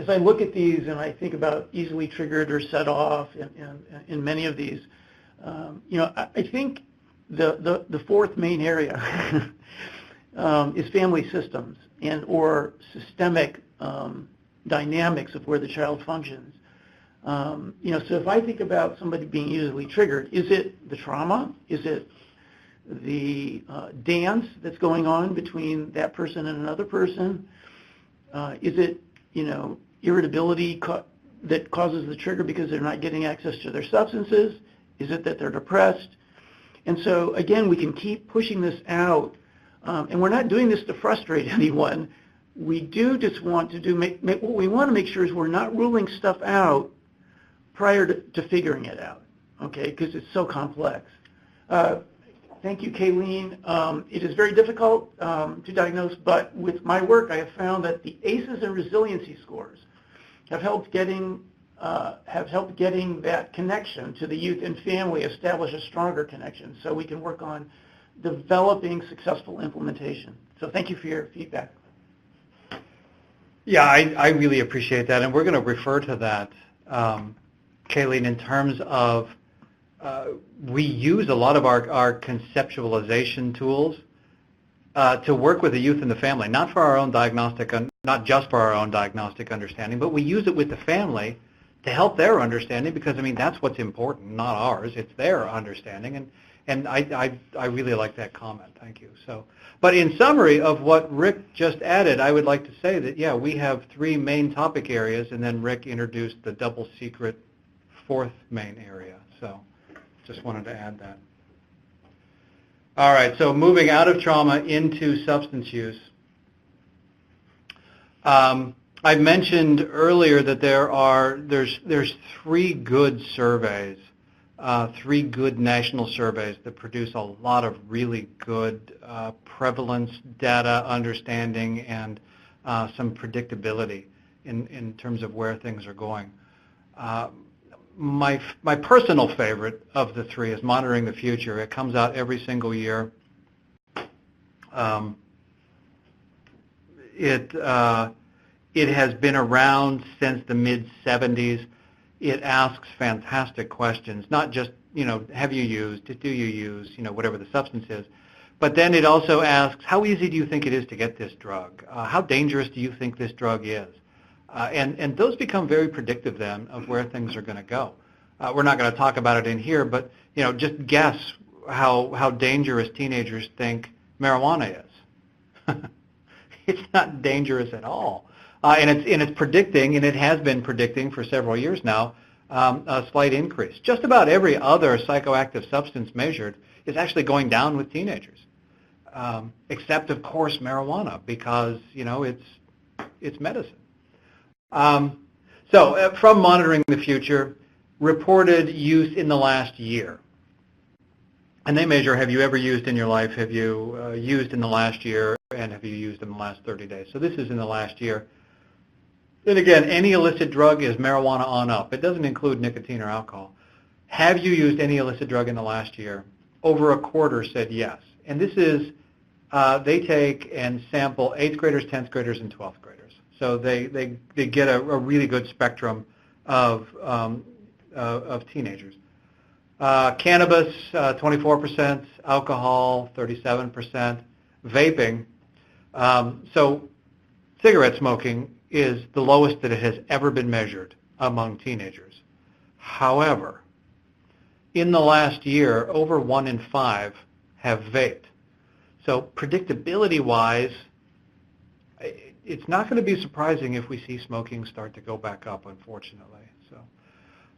I look at these and I think about easily triggered or set off in many of these, I think the fourth main area is family systems and or systemic dynamics of where the child functions. So if I think about somebody being easily triggered, is it the trauma? Is it the dance that's going on between that person and another person? Is it, irritability that causes the trigger because they're not getting access to their substances? Is it that they're depressed? And so, again, we can keep pushing this out. And we're not doing this to frustrate anyone. We do just want to what we want to make sure is we're not ruling stuff out prior to figuring it out, okay, because it's so complex. Thank you, Kayleen. It is very difficult to diagnose, but with my work, I have found that the ACEs and resiliency scores have helped getting that connection to the youth and family establish a stronger connection, so we can work on developing successful implementation. So thank you for your feedback. Yeah, I really appreciate that, and we're going to refer to that, Kayleen, in terms of we use a lot of our conceptualization tools to work with the youth and the family, not for our own diagnostic, not just for our own diagnostic understanding, but we use it with the family to help their understanding, because I mean that's what's important, not ours. It's their understanding, and I really like that comment. Thank you. So, but in summary of what Rick just added, I would like to say that yeah, we have 3 main topic areas, and then Rick introduced the double secret 4th main area. So, just wanted to add that. All right. So moving out of trauma into substance use. I mentioned earlier that there's 3 good surveys, 3 good national surveys that produce a lot of really good prevalence data understanding and some predictability in terms of where things are going. My personal favorite of the 3 is Monitoring the Future. It comes out every single year. It has been around since the mid-'70s. It asks fantastic questions, not just, have you used, do you use, whatever the substance is, but then it also asks, how easy do you think it is to get this drug? How dangerous do you think this drug is? And those become very predictive then of where things are going to go. We're not going to talk about it in here, but, just guess how dangerous teenagers think marijuana is. It's not dangerous at all. And it's predicting, and it has been predicting for several years now, a slight increase. Just about every other psychoactive substance measured is actually going down with teenagers, except of course marijuana, because it's medicine. So from Monitoring the Future, reported use in the last year. And they measure, have you ever used in your life, have you used in the last year, and have you used in the last 30 days? So this is in the last year. And again, any illicit drug is marijuana on up. It doesn't include nicotine or alcohol. Have you used any illicit drug in the last year? Over a quarter said yes. And this is, they take and sample 8th graders, 10th graders, and 12th graders. So they get a really good spectrum of teenagers. Cannabis, 24%, alcohol, 37%, vaping. So cigarette smoking is the lowest that it has ever been measured among teenagers. However, in the last year, over 1 in 5 have vaped. So predictability-wise, it's not going to be surprising if we see smoking start to go back up, unfortunately. So,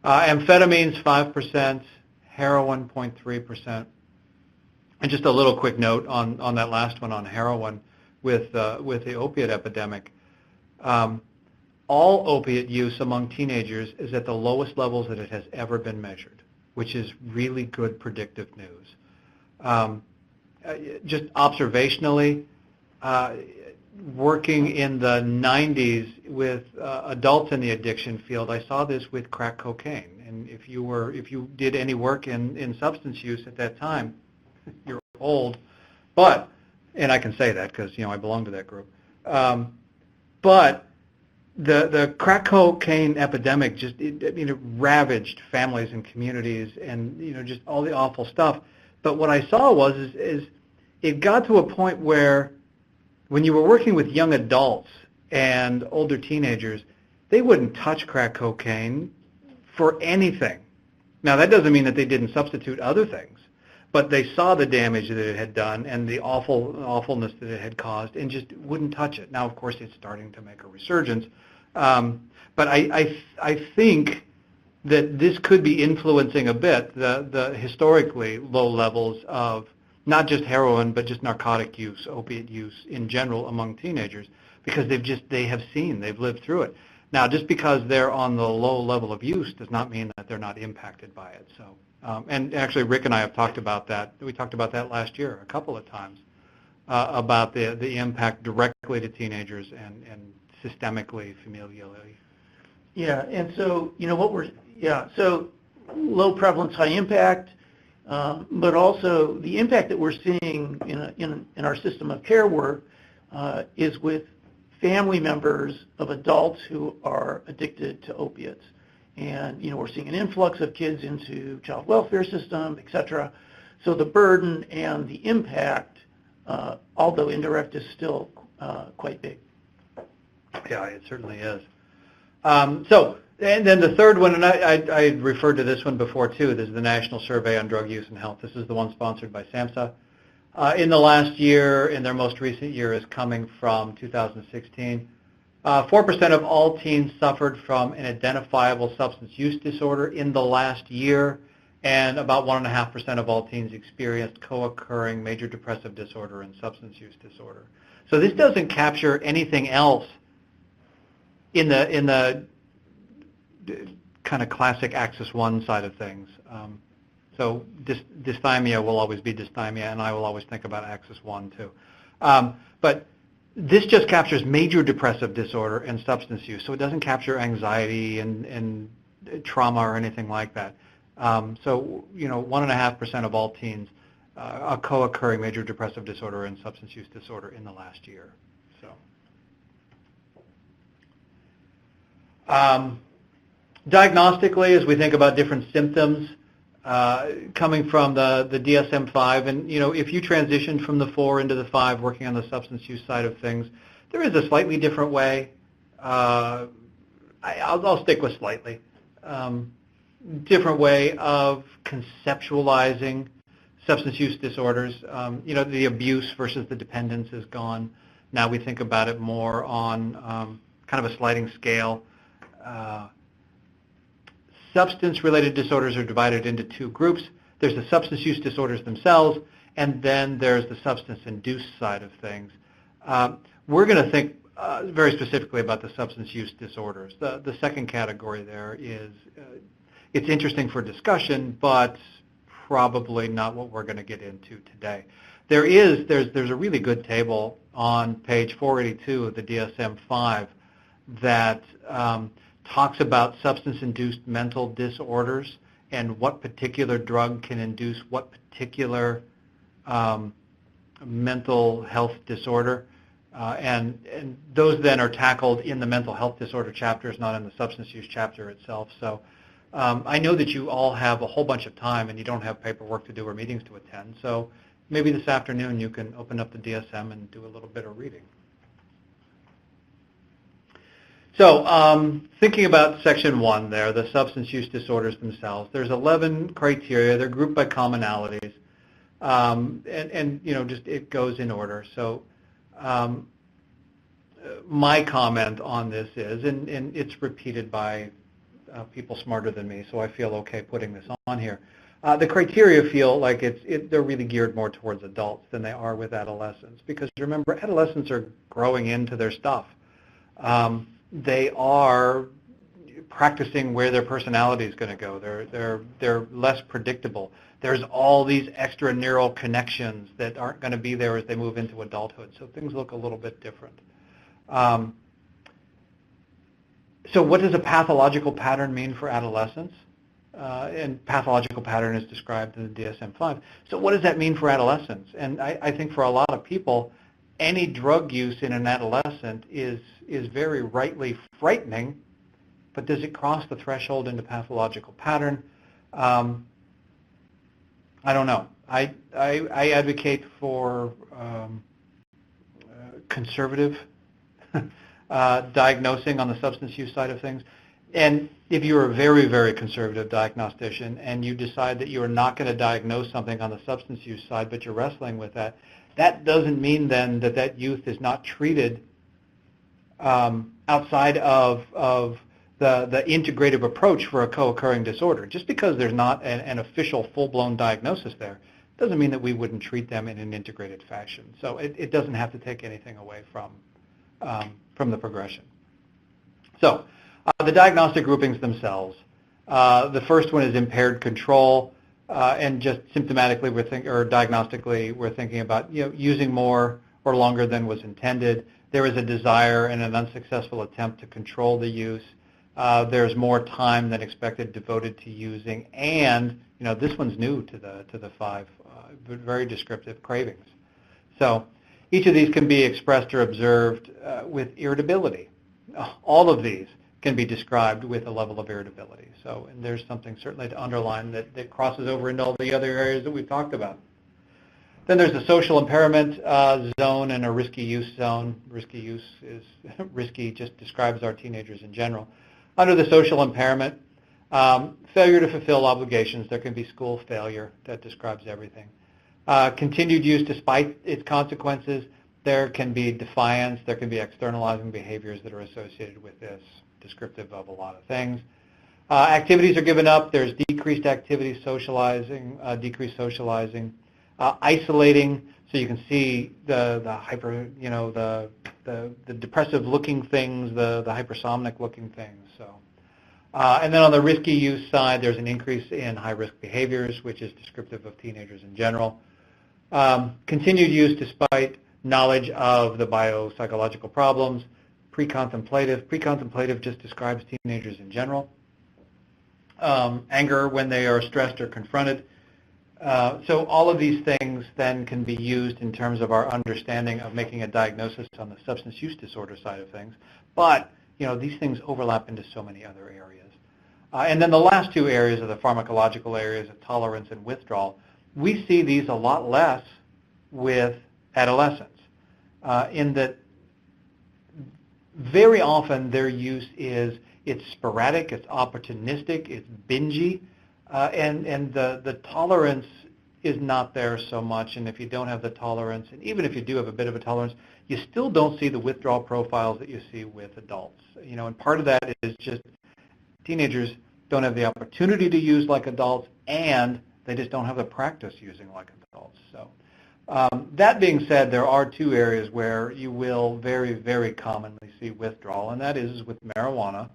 amphetamines, 5%, heroin, 0.3%. And just a little quick note on that last one on heroin with the opiate epidemic. All opiate use among teenagers is at the lowest levels that it has ever been measured, which is really good predictive news. Just observationally, working in the 90s with adults in the addiction field, I saw this with crack cocaine. And if you did any work in substance use at that time, you're old. But, and I can say that because I belong to that group. But the crack cocaine epidemic just it ravaged families and communities, and just all the awful stuff. But what I saw was it got to a point where when you were working with young adults and older teenagers, they wouldn't touch crack cocaine for anything. Now that doesn't mean that they didn't substitute other things, but they saw the damage that it had done and the awfulness that it had caused, and just wouldn't touch it. Now, of course, it's starting to make a resurgence, but I think that this could be influencing a bit the historically low levels of not just heroin, but just narcotic use, opiate use in general among teenagers, because they've lived through it. Now, just because they're on the low level of use does not mean that they're not impacted by it. So And actually, Rick and I have talked about that. We talked about that last year a couple of times, about the impact directly to teenagers and systemically, familially. Yeah, and so, so low prevalence, high impact, but also the impact that we're seeing in our system of care work is with family members of adults who are addicted to opiates. And, we're seeing an influx of kids into child welfare system, et cetera. So the burden and the impact, although indirect, is still quite big. Yeah, it certainly is. And then the third one, and I referred to this one before too, this is the National Survey on Drug Use and Health. This is the one sponsored by SAMHSA. In the last year, in their most recent year is coming from 2016, 4% of all teens suffered from an identifiable substance use disorder in the last year, and about 1.5% of all teens experienced co-occurring major depressive disorder and substance use disorder. So this doesn't capture anything else in the kind of classic Axis 1 side of things. So dysthymia will always be dysthymia, and I will always think about Axis 1 too. But this just captures major depressive disorder and substance use, so it doesn't capture anxiety and trauma or anything like that. So 1.5% of all teens a co-occurring major depressive disorder and substance use disorder in the last year. So. Diagnostically, as we think about different symptoms coming from the DSM-5, and if you transition from the 4 into the 5, working on the substance use side of things, there is a slightly different way. I'll stick with slightly different way of conceptualizing substance use disorders. The abuse versus the dependence is gone. Now we think about it more on kind of a sliding scale. Substance-related disorders are divided into 2 groups. There's the substance use disorders themselves, and then there's the substance-induced side of things. We're going to think very specifically about the substance use disorders. The second category there is, it's interesting for discussion, but probably not what we're going to get into today. There's a really good table on page 482 of the DSM-5 that talks about substance-induced mental disorders and what particular drug can induce what particular mental health disorder. And those then are tackled in the mental health disorder chapters, not in the substance use chapter itself. So I know that you all have a whole bunch of time and you don't have paperwork to do or meetings to attend. So maybe this afternoon you can open up the DSM and do a little bit of reading. So thinking about section 1 there, the substance use disorders themselves, there's 11 criteria. They're grouped by commonalities. And just it goes in order. So my comment on this is, and it's repeated by people smarter than me, so I feel okay putting this on here. The criteria feel like they're really geared more towards adults than they are with adolescents, because remember, adolescents are growing into their stuff. They are practicing where their personality is going to go. They're less predictable. There's all these extra neural connections that aren't going to be there as they move into adulthood. So things look a little bit different. So what does a pathological pattern mean for adolescents? And pathological pattern is described in the DSM-5. So what does that mean for adolescents? And I think for a lot of people, any drug use in an adolescent is very rightly frightening, but does it cross the threshold into pathological pattern? I don't know. I advocate for conservative diagnosing on the substance use side of things. And if you're a very, very conservative diagnostician and you decide that you are not going to diagnose something on the substance use side, but you're wrestling with that, that doesn't mean then that youth is not treated outside of the integrative approach for a co-occurring disorder. Just because there's not an official full-blown diagnosis there doesn't mean that we wouldn't treat them in an integrated fashion. So it doesn't have to take anything away from the progression. So the diagnostic groupings themselves. The first one is impaired control. and just symptomatically or diagnostically we're thinking about using more or longer than was intended. There is a desire and an unsuccessful attempt to control the use. There's more time than expected devoted to using, and this one's new to the five, very descriptive cravings. So each of these can be expressed or observed with irritability. All of these can be described with a level of irritability. So, and there's something certainly to underline that crosses over into all the other areas that we've talked about. Then there's the social impairment zone and a risky use zone. Risky use is risky, just describes our teenagers in general. Under the social impairment, failure to fulfill obligations. There can be school failure. That describes everything. Continued use despite its consequences. There can be defiance. There can be externalizing behaviors that are associated with this, descriptive of a lot of things. Activities are given up. There's decreased activity, socializing, decreased socializing. Isolating, so you can see the hyper, the depressive looking things, the hypersomnic looking things. So, and then on the risky use side, there's an increase in high risk behaviors, which is descriptive of teenagers in general. Continued use despite knowledge of the biopsychological problems. Pre-contemplative just describes teenagers in general. Anger when they are stressed or confronted. So all of these things then can be used in terms of our understanding of making a diagnosis on the substance use disorder side of things. But, these things overlap into so many other areas. And then the last two areas are the pharmacological areas of tolerance and withdrawal. We see these a lot less with adolescents in that very often their use it's sporadic, it's opportunistic, it's bingy. And the tolerance is not there so much, and if you don't have the tolerance, and even if you do have a bit of a tolerance, you still don't see the withdrawal profiles that you see with adults. And part of that is just teenagers don't have the opportunity to use like adults, and they just don't have the practice using like adults. So that being said, there are two areas where you will very, very commonly see withdrawal, and that is with marijuana.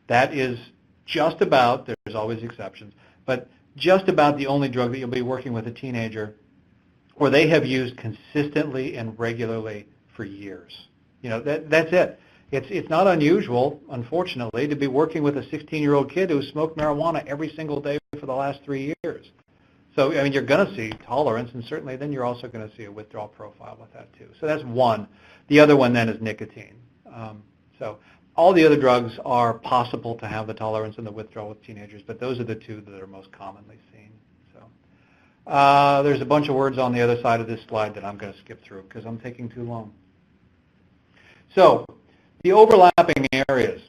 That is just about, there's always exceptions, but just about the only drug that you'll be working with a teenager where they have used consistently and regularly for years. That's it. It's not unusual, unfortunately, to be working with a 16-year-old kid who smoked marijuana every single day for the last 3 years. So, you're going to see tolerance, and certainly then you're also going to see a withdrawal profile with that too. So that's one. The other one then is nicotine. So all the other drugs are possible to have the tolerance and the withdrawal with teenagers, but those are the two that are most commonly seen. So there's a bunch of words on the other side of this slide that I'm going to skip through because I'm taking too long. So the overlapping areas,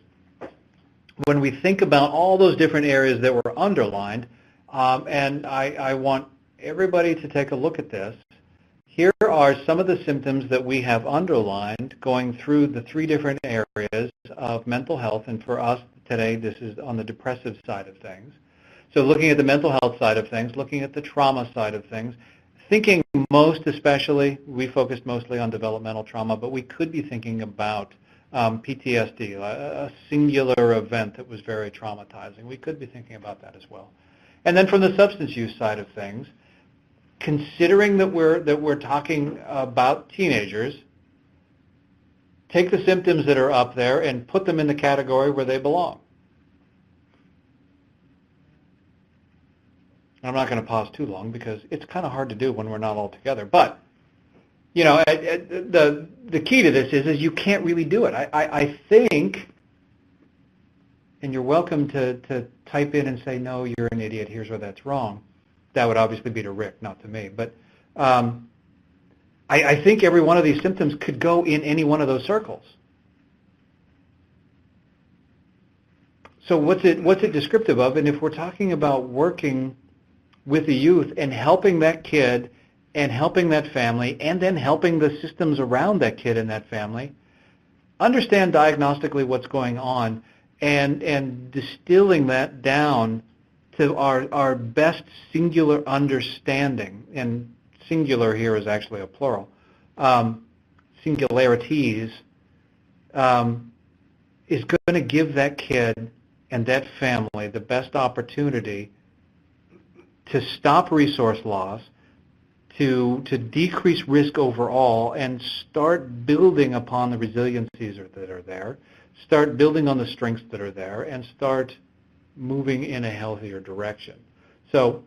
when we think about all those different areas that were underlined, and I want everybody to take a look at this. Here are some of the symptoms that we have underlined going through the three different areas of mental health, and for us today this is on the depressive side of things. So looking at the mental health side of things, looking at the trauma side of things, thinking most especially, we focused mostly on developmental trauma, but we could be thinking about PTSD, a singular event that was very traumatizing. We could be thinking about that as well. And then from the substance use side of things, considering that we're talking about teenagers, take the symptoms that are up there and put them in the category where they belong. I'm not going to pause too long because it's kind of hard to do when we're not all together. But, the key to this is you can't really do it. I think, and you're welcome to type in and say, no, you're an idiot, here's where that's wrong. That would obviously be to Rick, not to me. But I think every one of these symptoms could go in any one of those circles. So what's it descriptive of? And if we're talking about working with the youth and helping that kid and helping that family and then helping the systems around that kid and that family, understand diagnostically what's going on and distilling that down to our best singular understanding, and singular here is actually a plural, singularities, is going to give that kid and that family the best opportunity to stop resource loss, to decrease risk overall, and start building upon the resiliencies that are there, start building on the strengths that are there, and start moving in a healthier direction. So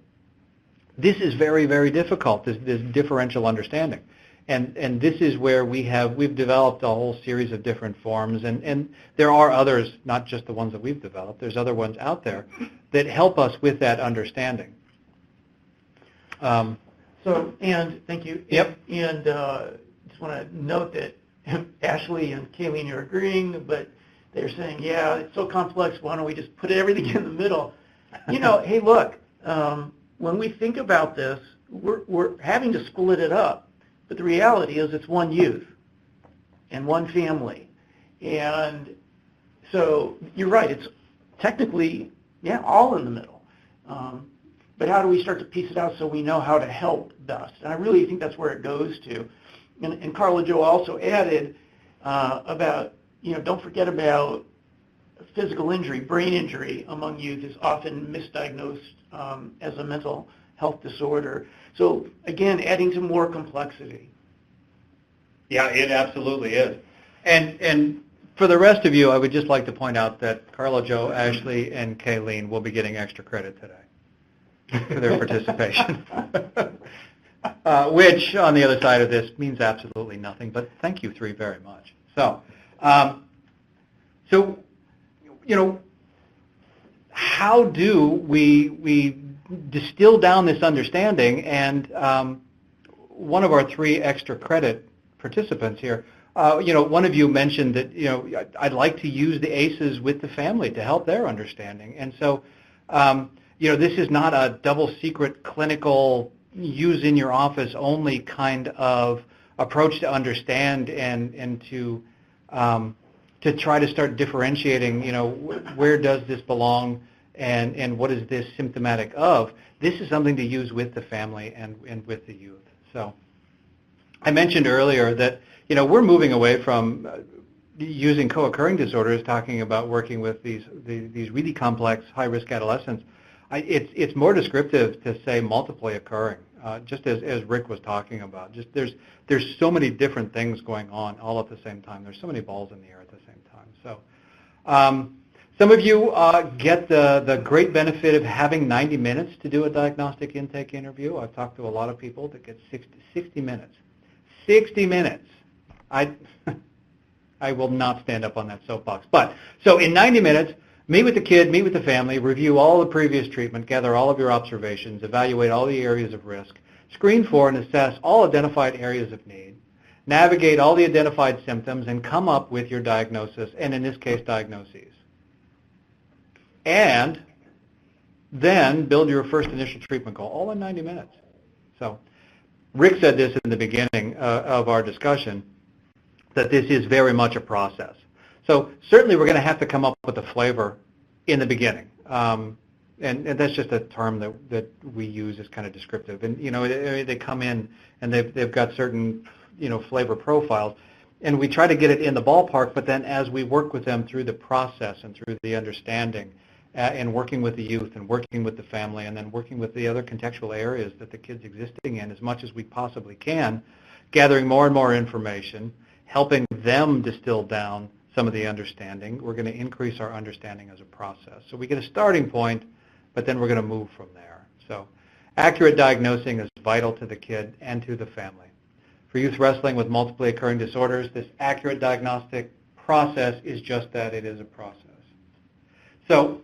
this is very, very difficult, this differential understanding. And this is where we've developed a whole series of different forms, and there are others, not just the ones that we've developed, there's other ones out there that help us with that understanding. And thank you. Yep. And just want to note that Ashley and Kayleen are agreeing, but they're saying, yeah, it's so complex, why don't we just put everything in the middle? You know, hey, look, when we think about this, we're having to split it up. But the reality is it's one youth and one family. And so you're right, it's technically, yeah, all in the middle. But how do we start to piece it out so we know how to help best? And I really think that's where it goes to. And Carla Jo also added about, you know, don't forget about physical injury, brain injury among youth is often misdiagnosed as a mental health disorder. So again, adding to more complexity. Yeah, it absolutely is. And for the rest of you, I would just like to point out that Carla Jo, Ashley, and Kayleen will be getting extra credit today for their participation, which on the other side of this means absolutely nothing, but thank you three very much. So, you know, how do we distill down this understanding? And one of our three extra credit participants here, you know, one of you mentioned that, you know, I'd like to use the ACEs with the family to help their understanding. And so, you know, this is not a double secret clinical use in your office only kind of approach to understand and to try to start differentiating, you know, where does this belong and what is this symptomatic of. This is something to use with the family and with the youth. So I mentioned earlier that, you know, we're moving away from using co-occurring disorders, talking about working with these really complex high-risk adolescents. It's more descriptive to say multiply occurring, just as Rick was talking about. Just there's so many different things going on all at the same time. There's so many balls in the air at the same time. So some of you get the great benefit of having 90 minutes to do a diagnostic intake interview. I've talked to a lot of people that get 60 minutes. 60 minutes. I will not stand up on that soapbox. But so in 90 minutes, meet with the kid, meet with the family, review all the previous treatment, gather all of your observations, evaluate all the areas of risk, screen for and assess all identified areas of need, navigate all the identified symptoms, and come up with your diagnosis, and in this case, diagnoses. And then build your first initial treatment goal, all in 90 minutes. So Rick said this in the beginning of our discussion, that this is very much a process. So certainly we're going to have to come up with a flavor in the beginning. And that's just a term that we use as kind of descriptive. And, you know, they come in and they've got certain, you know, flavor profiles. And we try to get it in the ballpark, but then as we work with them through the process and through the understanding and working with the youth and working with the family and then working with the other contextual areas that the kid's existing in as much as we possibly can, gathering more and more information, helping them distill down some of the understanding. We're going to increase our understanding as a process. So we get a starting point, but then we're going to move from there. So accurate diagnosing is vital to the kid and to the family. For youth wrestling with multiply occurring disorders, this accurate diagnostic process is just that, it is a process. So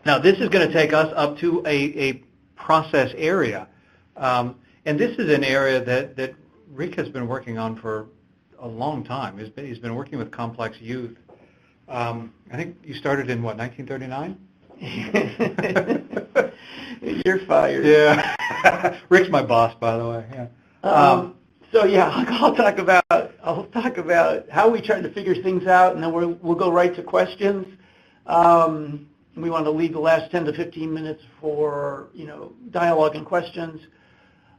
now this is going to take us up to a process area. And this is an area that Rick has been working on for a long time. He's been working with complex youth. I think you started in, what, 1939? You're fired. Yeah. Rick's my boss, by the way. Yeah. So yeah, I'll talk about how we try to figure things out, and then we'll go right to questions. We want to leave the last 10 to 15 minutes for, you know, dialogue and questions.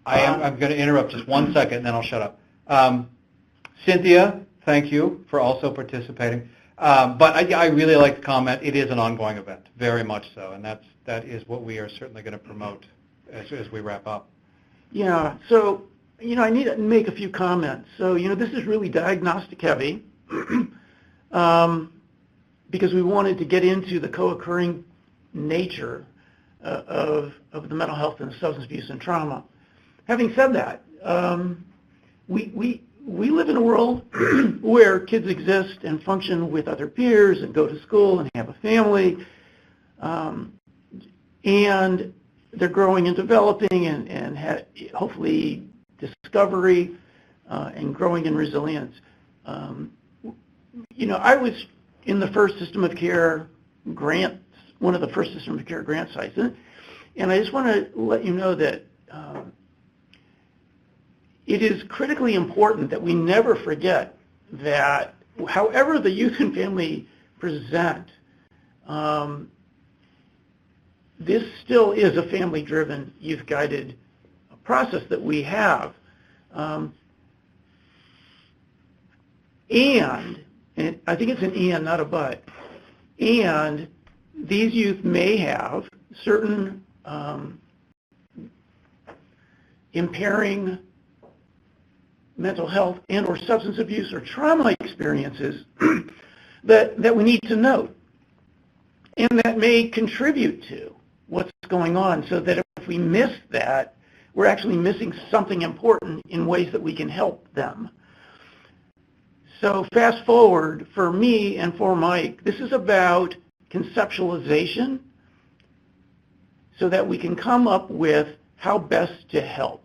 I'm going to interrupt just 1 second, and then I'll shut up. Cynthia, thank you for also participating. But I really like the comment. It is an ongoing event, very much so, and that is what we are certainly going to promote as we wrap up. Yeah, so, I need to make a few comments. So, this is really diagnostic heavy because we wanted to get into the co-occurring nature of the mental health and substance abuse and trauma. Having said that, we live in a world where kids exist and function with other peers and go to school and have a family, and they're growing and developing and hopefully discovery and growing in resilience. I was in the first system of care grants, one of the first system of care grant sites, and I just want to let you know that it is critically important that we never forget that however the youth and family present, this still is a family-driven, youth-guided process that we have. And I think it's an and, not a but, and these youth may have certain impairing mental health and or substance abuse or trauma experiences that we need to note and that may contribute to what's going on, so that if we miss that, we're actually missing something important in ways that we can help them. So fast forward, for me and for Mike, this is about conceptualization so that we can come up with how best to help.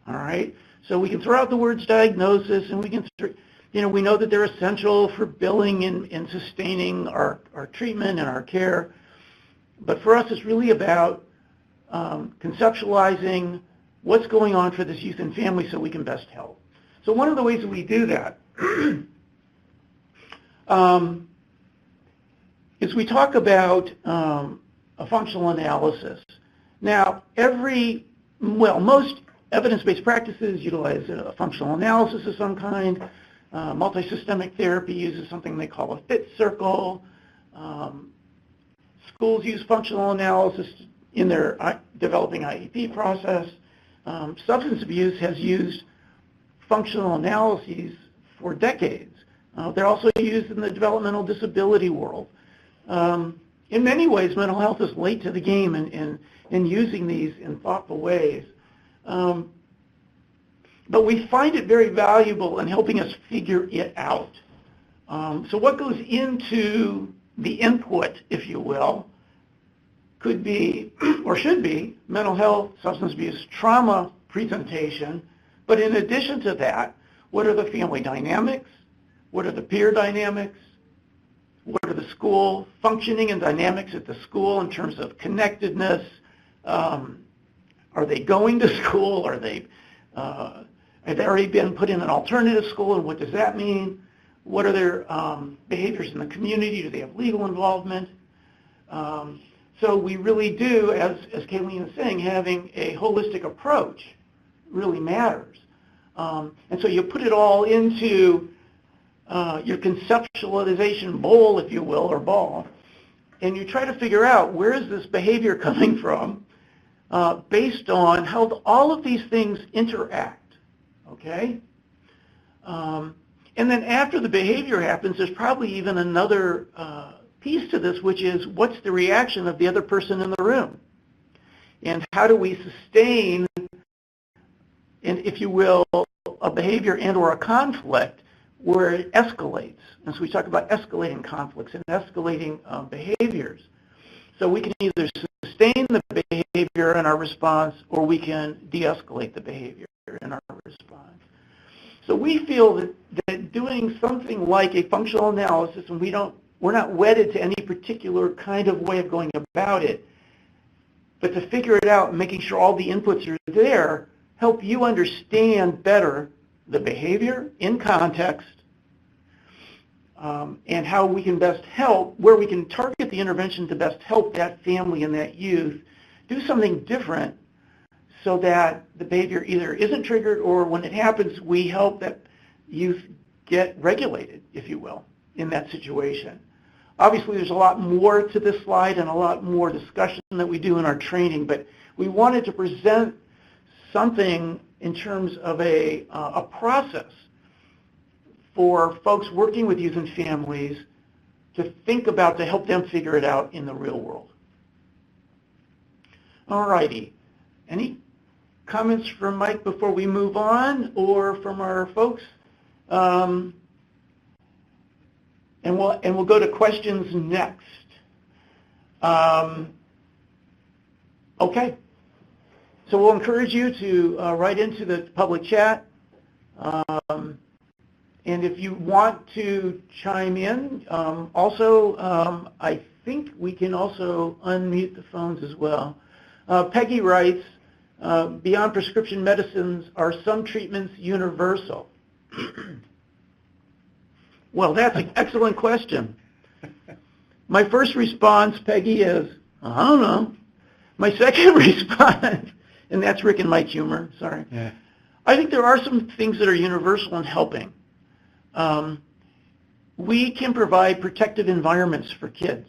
All right? So we can throw out the words diagnosis, and we can, we know that they're essential for billing and sustaining our treatment and our care. But for us, it's really about conceptualizing what's going on for this youth and family so we can best help. So one of the ways that we do that is we talk about a functional analysis. Now, most evidence-based practices utilize a functional analysis of some kind. Multisystemic therapy uses something they call a fit circle. Schools use functional analysis in their developing IEP process. Substance abuse has used functional analyses for decades. They're also used in the developmental disability world. In many ways, mental health is late to the game in using these in thoughtful ways. But we find it very valuable in helping us figure it out. So what goes into the input, if you will, could be or should be mental health, substance abuse, trauma presentation. But in addition to that, what are the family dynamics? What are the peer dynamics? What are the school functioning and dynamics at the school in terms of connectedness? Are they going to school? Have they already been put in an alternative school, and what does that mean? What are their behaviors in the community? Do they have legal involvement? So we really do, as Kayleen was saying, having a holistic approach really matters. And so you put it all into your conceptualization bowl, if you will, or ball, and you try to figure out where is this behavior coming from based on how all of these things interact, okay? And then after the behavior happens, there's probably even another piece to this, which is what's the reaction of the other person in the room? And how do we sustain, and if you will, a behavior and or a conflict where it escalates? And so we talk about escalating conflicts and escalating behaviors. So we can either sustain the behavior in our response, or we can de-escalate the behavior in our response. So we feel that doing something like a functional analysis, and we're not wedded to any particular kind of way of going about it, but to figure it out and making sure all the inputs are there, help you understand better the behavior in context, and how we can best help, where we can target the intervention to best help that family and that youth do something different so that the behavior either isn't triggered, or when it happens, we help that youth get regulated, if you will. in that situation. Obviously, there's a lot more to this slide and a lot more discussion that we do in our training, but we wanted to present something in terms of a process for folks working with youth and families to think about to help them figure it out in the real world. All righty. Any comments from Mike before we move on, or from our folks? And we'll go to questions next. Okay. So we'll encourage you to write into the public chat. And if you want to chime in, I think we can also unmute the phones as well. Peggy writes, beyond prescription medicines, are some treatments universal? Well, that's an excellent question. My first response, Peggy, is, I don't know. My second response, and that's Rick and Mike humor, sorry. Yeah. I think there are some things that are universal in helping. We can provide protective environments for kids,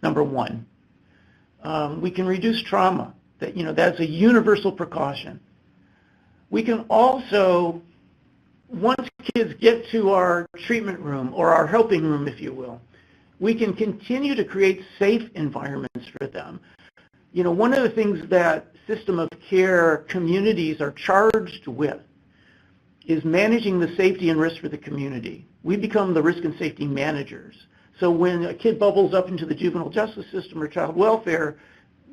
number one. We can reduce trauma. That's a universal precaution. We can also, once kids get to our treatment room, or our helping room, if you will, we can continue to create safe environments for them. One of the things that system of care communities are charged with is managing the safety and risk for the community. We become the risk and safety managers. So when a kid bubbles up into the juvenile justice system or child welfare,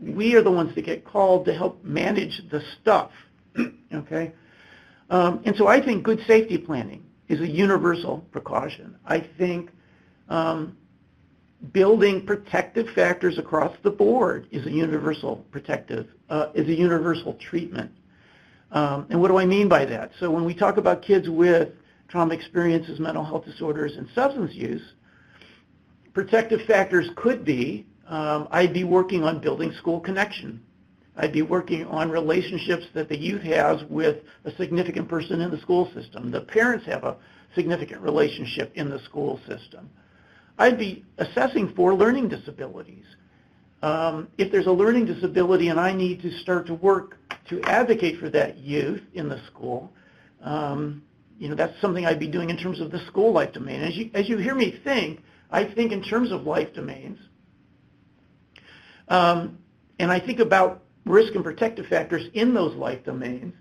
we are the ones that get called to help manage the stuff, okay? And so I think good safety planning is a universal precaution. I think building protective factors across the board is a universal treatment. And what do I mean by that? So when we talk about kids with trauma experiences, mental health disorders, and substance use, protective factors could be, I'd be working on building school connection. I'd be working on relationships that the youth has with a significant person in the school system. The parents have a significant relationship in the school system. I'd be assessing for learning disabilities. If there's a learning disability and I need to start to work to advocate for that youth in the school, that's something I'd be doing in terms of the school life domain. As you hear me think, I think in terms of life domains, and I think about risk and protective factors in those life domains.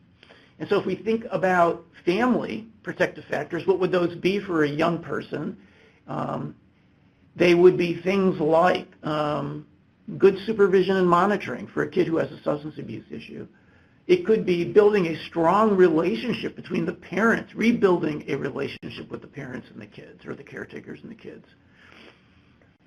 And so if we think about family protective factors, what would those be for a young person? They would be things like good supervision and monitoring for a kid who has a substance abuse issue. It could be building a strong relationship between the parents, rebuilding a relationship with the parents and the kids, or the caretakers and the kids.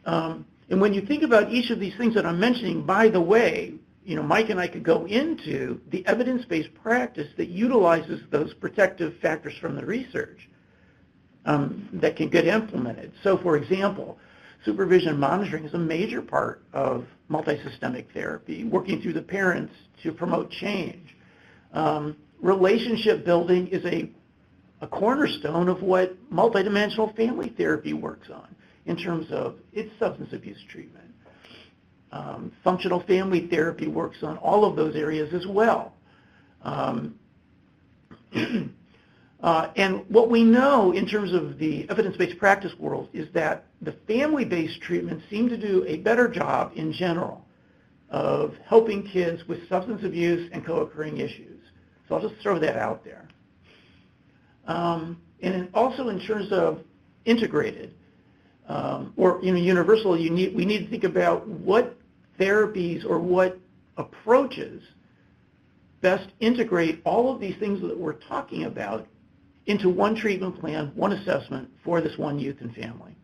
And when you think about each of these things that I'm mentioning, by the way, Mike and I could go into the evidence-based practice that utilizes those protective factors from the research that can get implemented. So, for example, supervision and monitoring is a major part of multisystemic therapy, working through the parents to promote change. Relationship building is a cornerstone of what multidimensional family therapy works on in terms of its substance abuse treatment. Functional family therapy works on all of those areas as well. And what we know in terms of the evidence-based practice world is that the family-based treatments seem to do a better job in general of helping kids with substance abuse and co-occurring issues. So I'll just throw that out there. And also in terms of integrated or universal, we need to think about what therapies or what approaches best integrate all of these things that we're talking about into one treatment plan, one assessment for this one youth and family.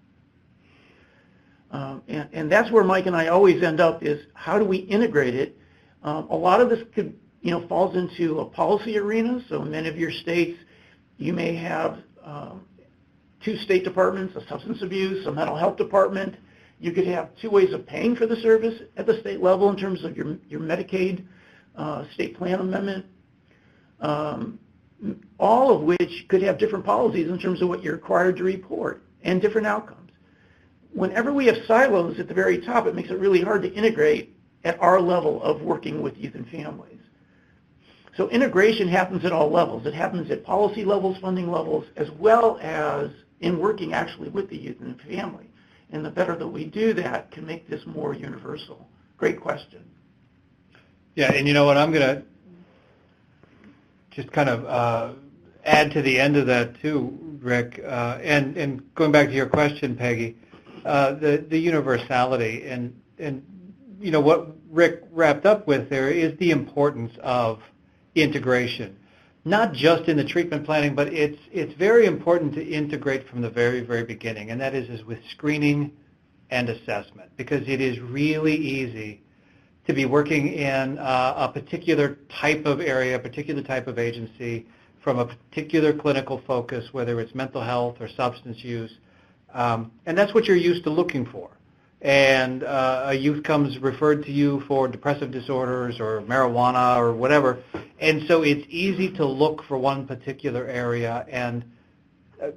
And that's where Mike and I always end up, is how do we integrate it? A lot of this could, falls into a policy arena. So in many of your states, you may have 2 state departments, a substance abuse, a mental health department. You could have 2 ways of paying for the service at the state level in terms of your Medicaid state plan amendment, all of which could have different policies in terms of what you're required to report and different outcomes. whenever we have silos at the very top, it makes it really hard to integrate at our level of working with youth and families. So integration happens at all levels. It happens at policy levels, funding levels, as well as in working actually with the youth and family. And the better that we do that can make this more universal. Great question. Yeah, and you know what, I'm going to just kind of add to the end of that too, Rick, and going back to your question, Peggy, the universality, and you know what Rick wrapped up with there is the importance of integration, not just in the treatment planning, but it's very important to integrate from the very, very beginning, and that is with screening and assessment, because it is really easy to be working in a particular type of area, a particular type of agency, from a particular clinical focus, whether it's mental health or substance use, and that's what you're used to looking for. And a youth comes referred to you for depressive disorders or marijuana or whatever, and so it's easy to look for one particular area and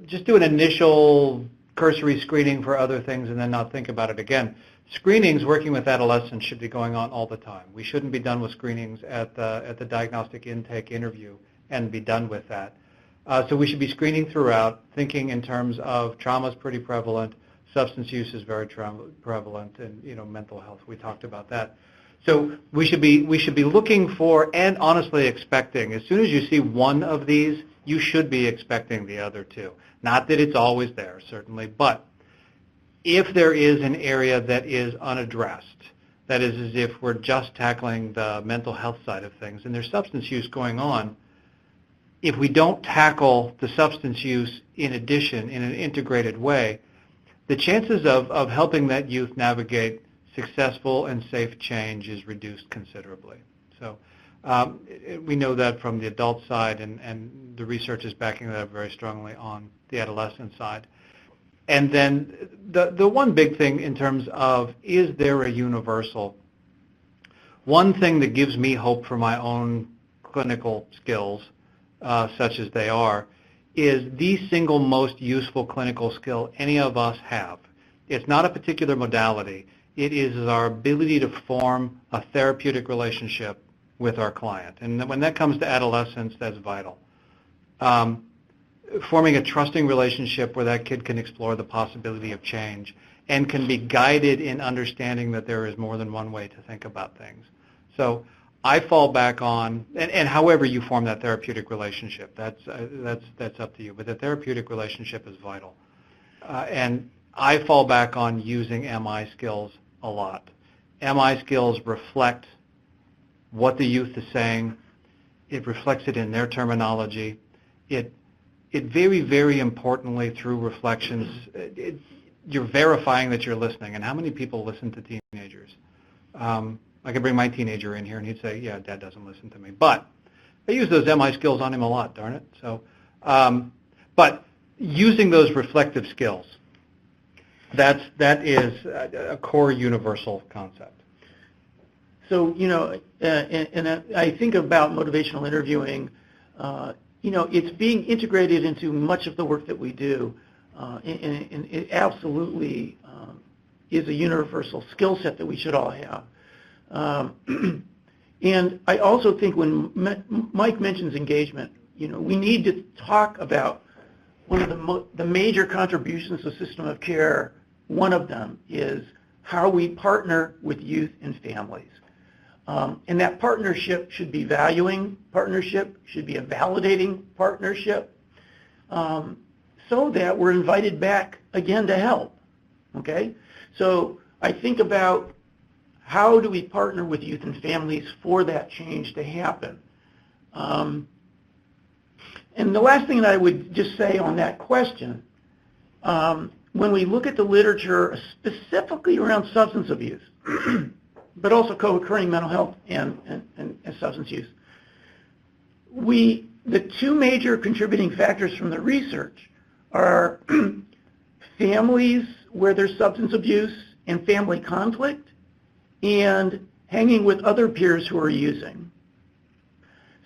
just do an initial cursory screening for other things and then not think about it again. Screenings working with adolescents should be going on all the time. We shouldn't be done with screenings at the diagnostic intake interview and be done with that. So we should be screening throughout, thinking in terms of trauma is pretty prevalent, substance use is very prevalent, and mental health. We talked about that. So we should be looking for and honestly expecting. As soon as you see one of these, you should be expecting the other two. Not that it's always there, certainly, but if there is an area that is unaddressed, that is as if we're just tackling the mental health side of things and there's substance use going on, if we don't tackle the substance use in addition in an integrated way, the chances of helping that youth navigate successful and safe change is reduced considerably. So we know that from the adult side, and the research is backing that up very strongly on the adolescent side. And then the one big thing in terms of, is there a universal? One thing that gives me hope for my own clinical skills, such as they are, is the single most useful clinical skill any of us have. It's not a particular modality. It is our ability to form a therapeutic relationship with our client. And when that comes to adolescents, that's vital. Forming a trusting relationship where that kid can explore the possibility of change and can be guided in understanding that there is more than one way to think about things. So I fall back on, and however you form that therapeutic relationship, that's up to you. But the therapeutic relationship is vital. And I fall back on using MI skills a lot. MI skills reflect what the youth is saying. It reflects it in their terminology. It very, very importantly, through reflections, you're verifying that you're listening. And how many people listen to teenagers? I could bring my teenager in here and he'd say, yeah, Dad doesn't listen to me. But I use those MI skills on him a lot, darn it. So, but using those reflective skills, that is a core universal concept. So, and I think about motivational interviewing, it's being integrated into much of the work that we do, and it absolutely is a universal skill set that we should all have. And I also think when Mike mentions engagement, we need to talk about one of the major contributions to system of care. One of them is how we partner with youth and families. And that partnership should be valuing partnership, should be a validating partnership, so that we're invited back again to help, okay? So I think about how do we partner with youth and families for that change to happen? And the last thing that I would just say on that question, when we look at the literature specifically around substance abuse, but also co-occurring mental health and substance use, the two major contributing factors from the research are families where there's substance abuse and family conflict, and hanging with other peers who are using.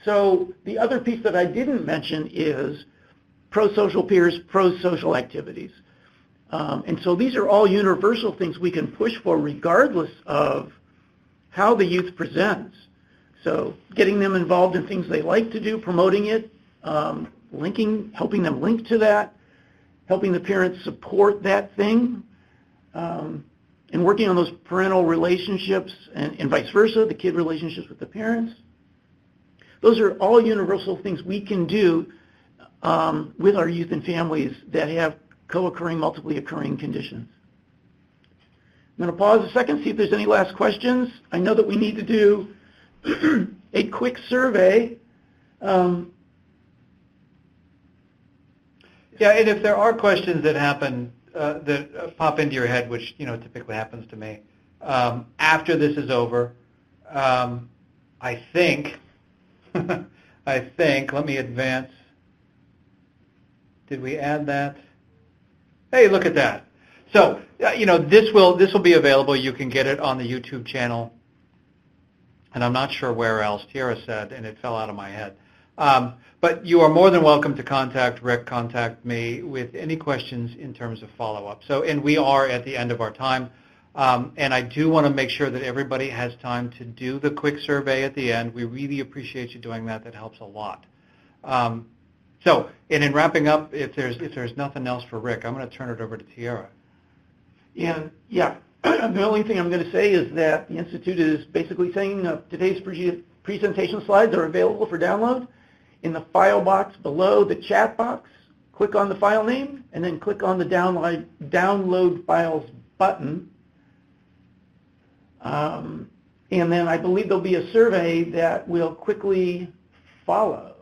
So the other piece that I didn't mention is pro-social peers, pro-social activities. And so these are all universal things we can push for regardless of how the youth presents. So getting them involved in things they like to do, promoting it, helping them link to that, helping the parents support that thing, and working on those parental relationships and vice versa, the kid relationships with the parents. Those are all universal things we can do with our youth and families that have co-occurring, multiply occurring conditions. I'm going to pause a second, see if there's any last questions. I know that we need to do a quick survey. Yeah, and if there are questions that happen, that pop into your head, which typically happens to me, after this is over, I think, let me advance. Did we add that? Hey, look at that. So, this will be available. You can get it on the YouTube channel, and I'm not sure where else. Tiara said, and it fell out of my head. But you are more than welcome to contact Rick, contact me with any questions in terms of follow-up. So, and we are at the end of our time, and I do want to make sure that everybody has time to do the quick survey at the end. We really appreciate you doing that. That helps a lot. So, and in wrapping up, if there's nothing else for Rick, I'm going to turn it over to Tiara. And yeah, the only thing I'm going to say is that the Institute is basically saying today's presentation slides are available for download. In the file box below the chat box, click on the file name, and then click on the download files button. And then I believe there'll be a survey that will quickly follow.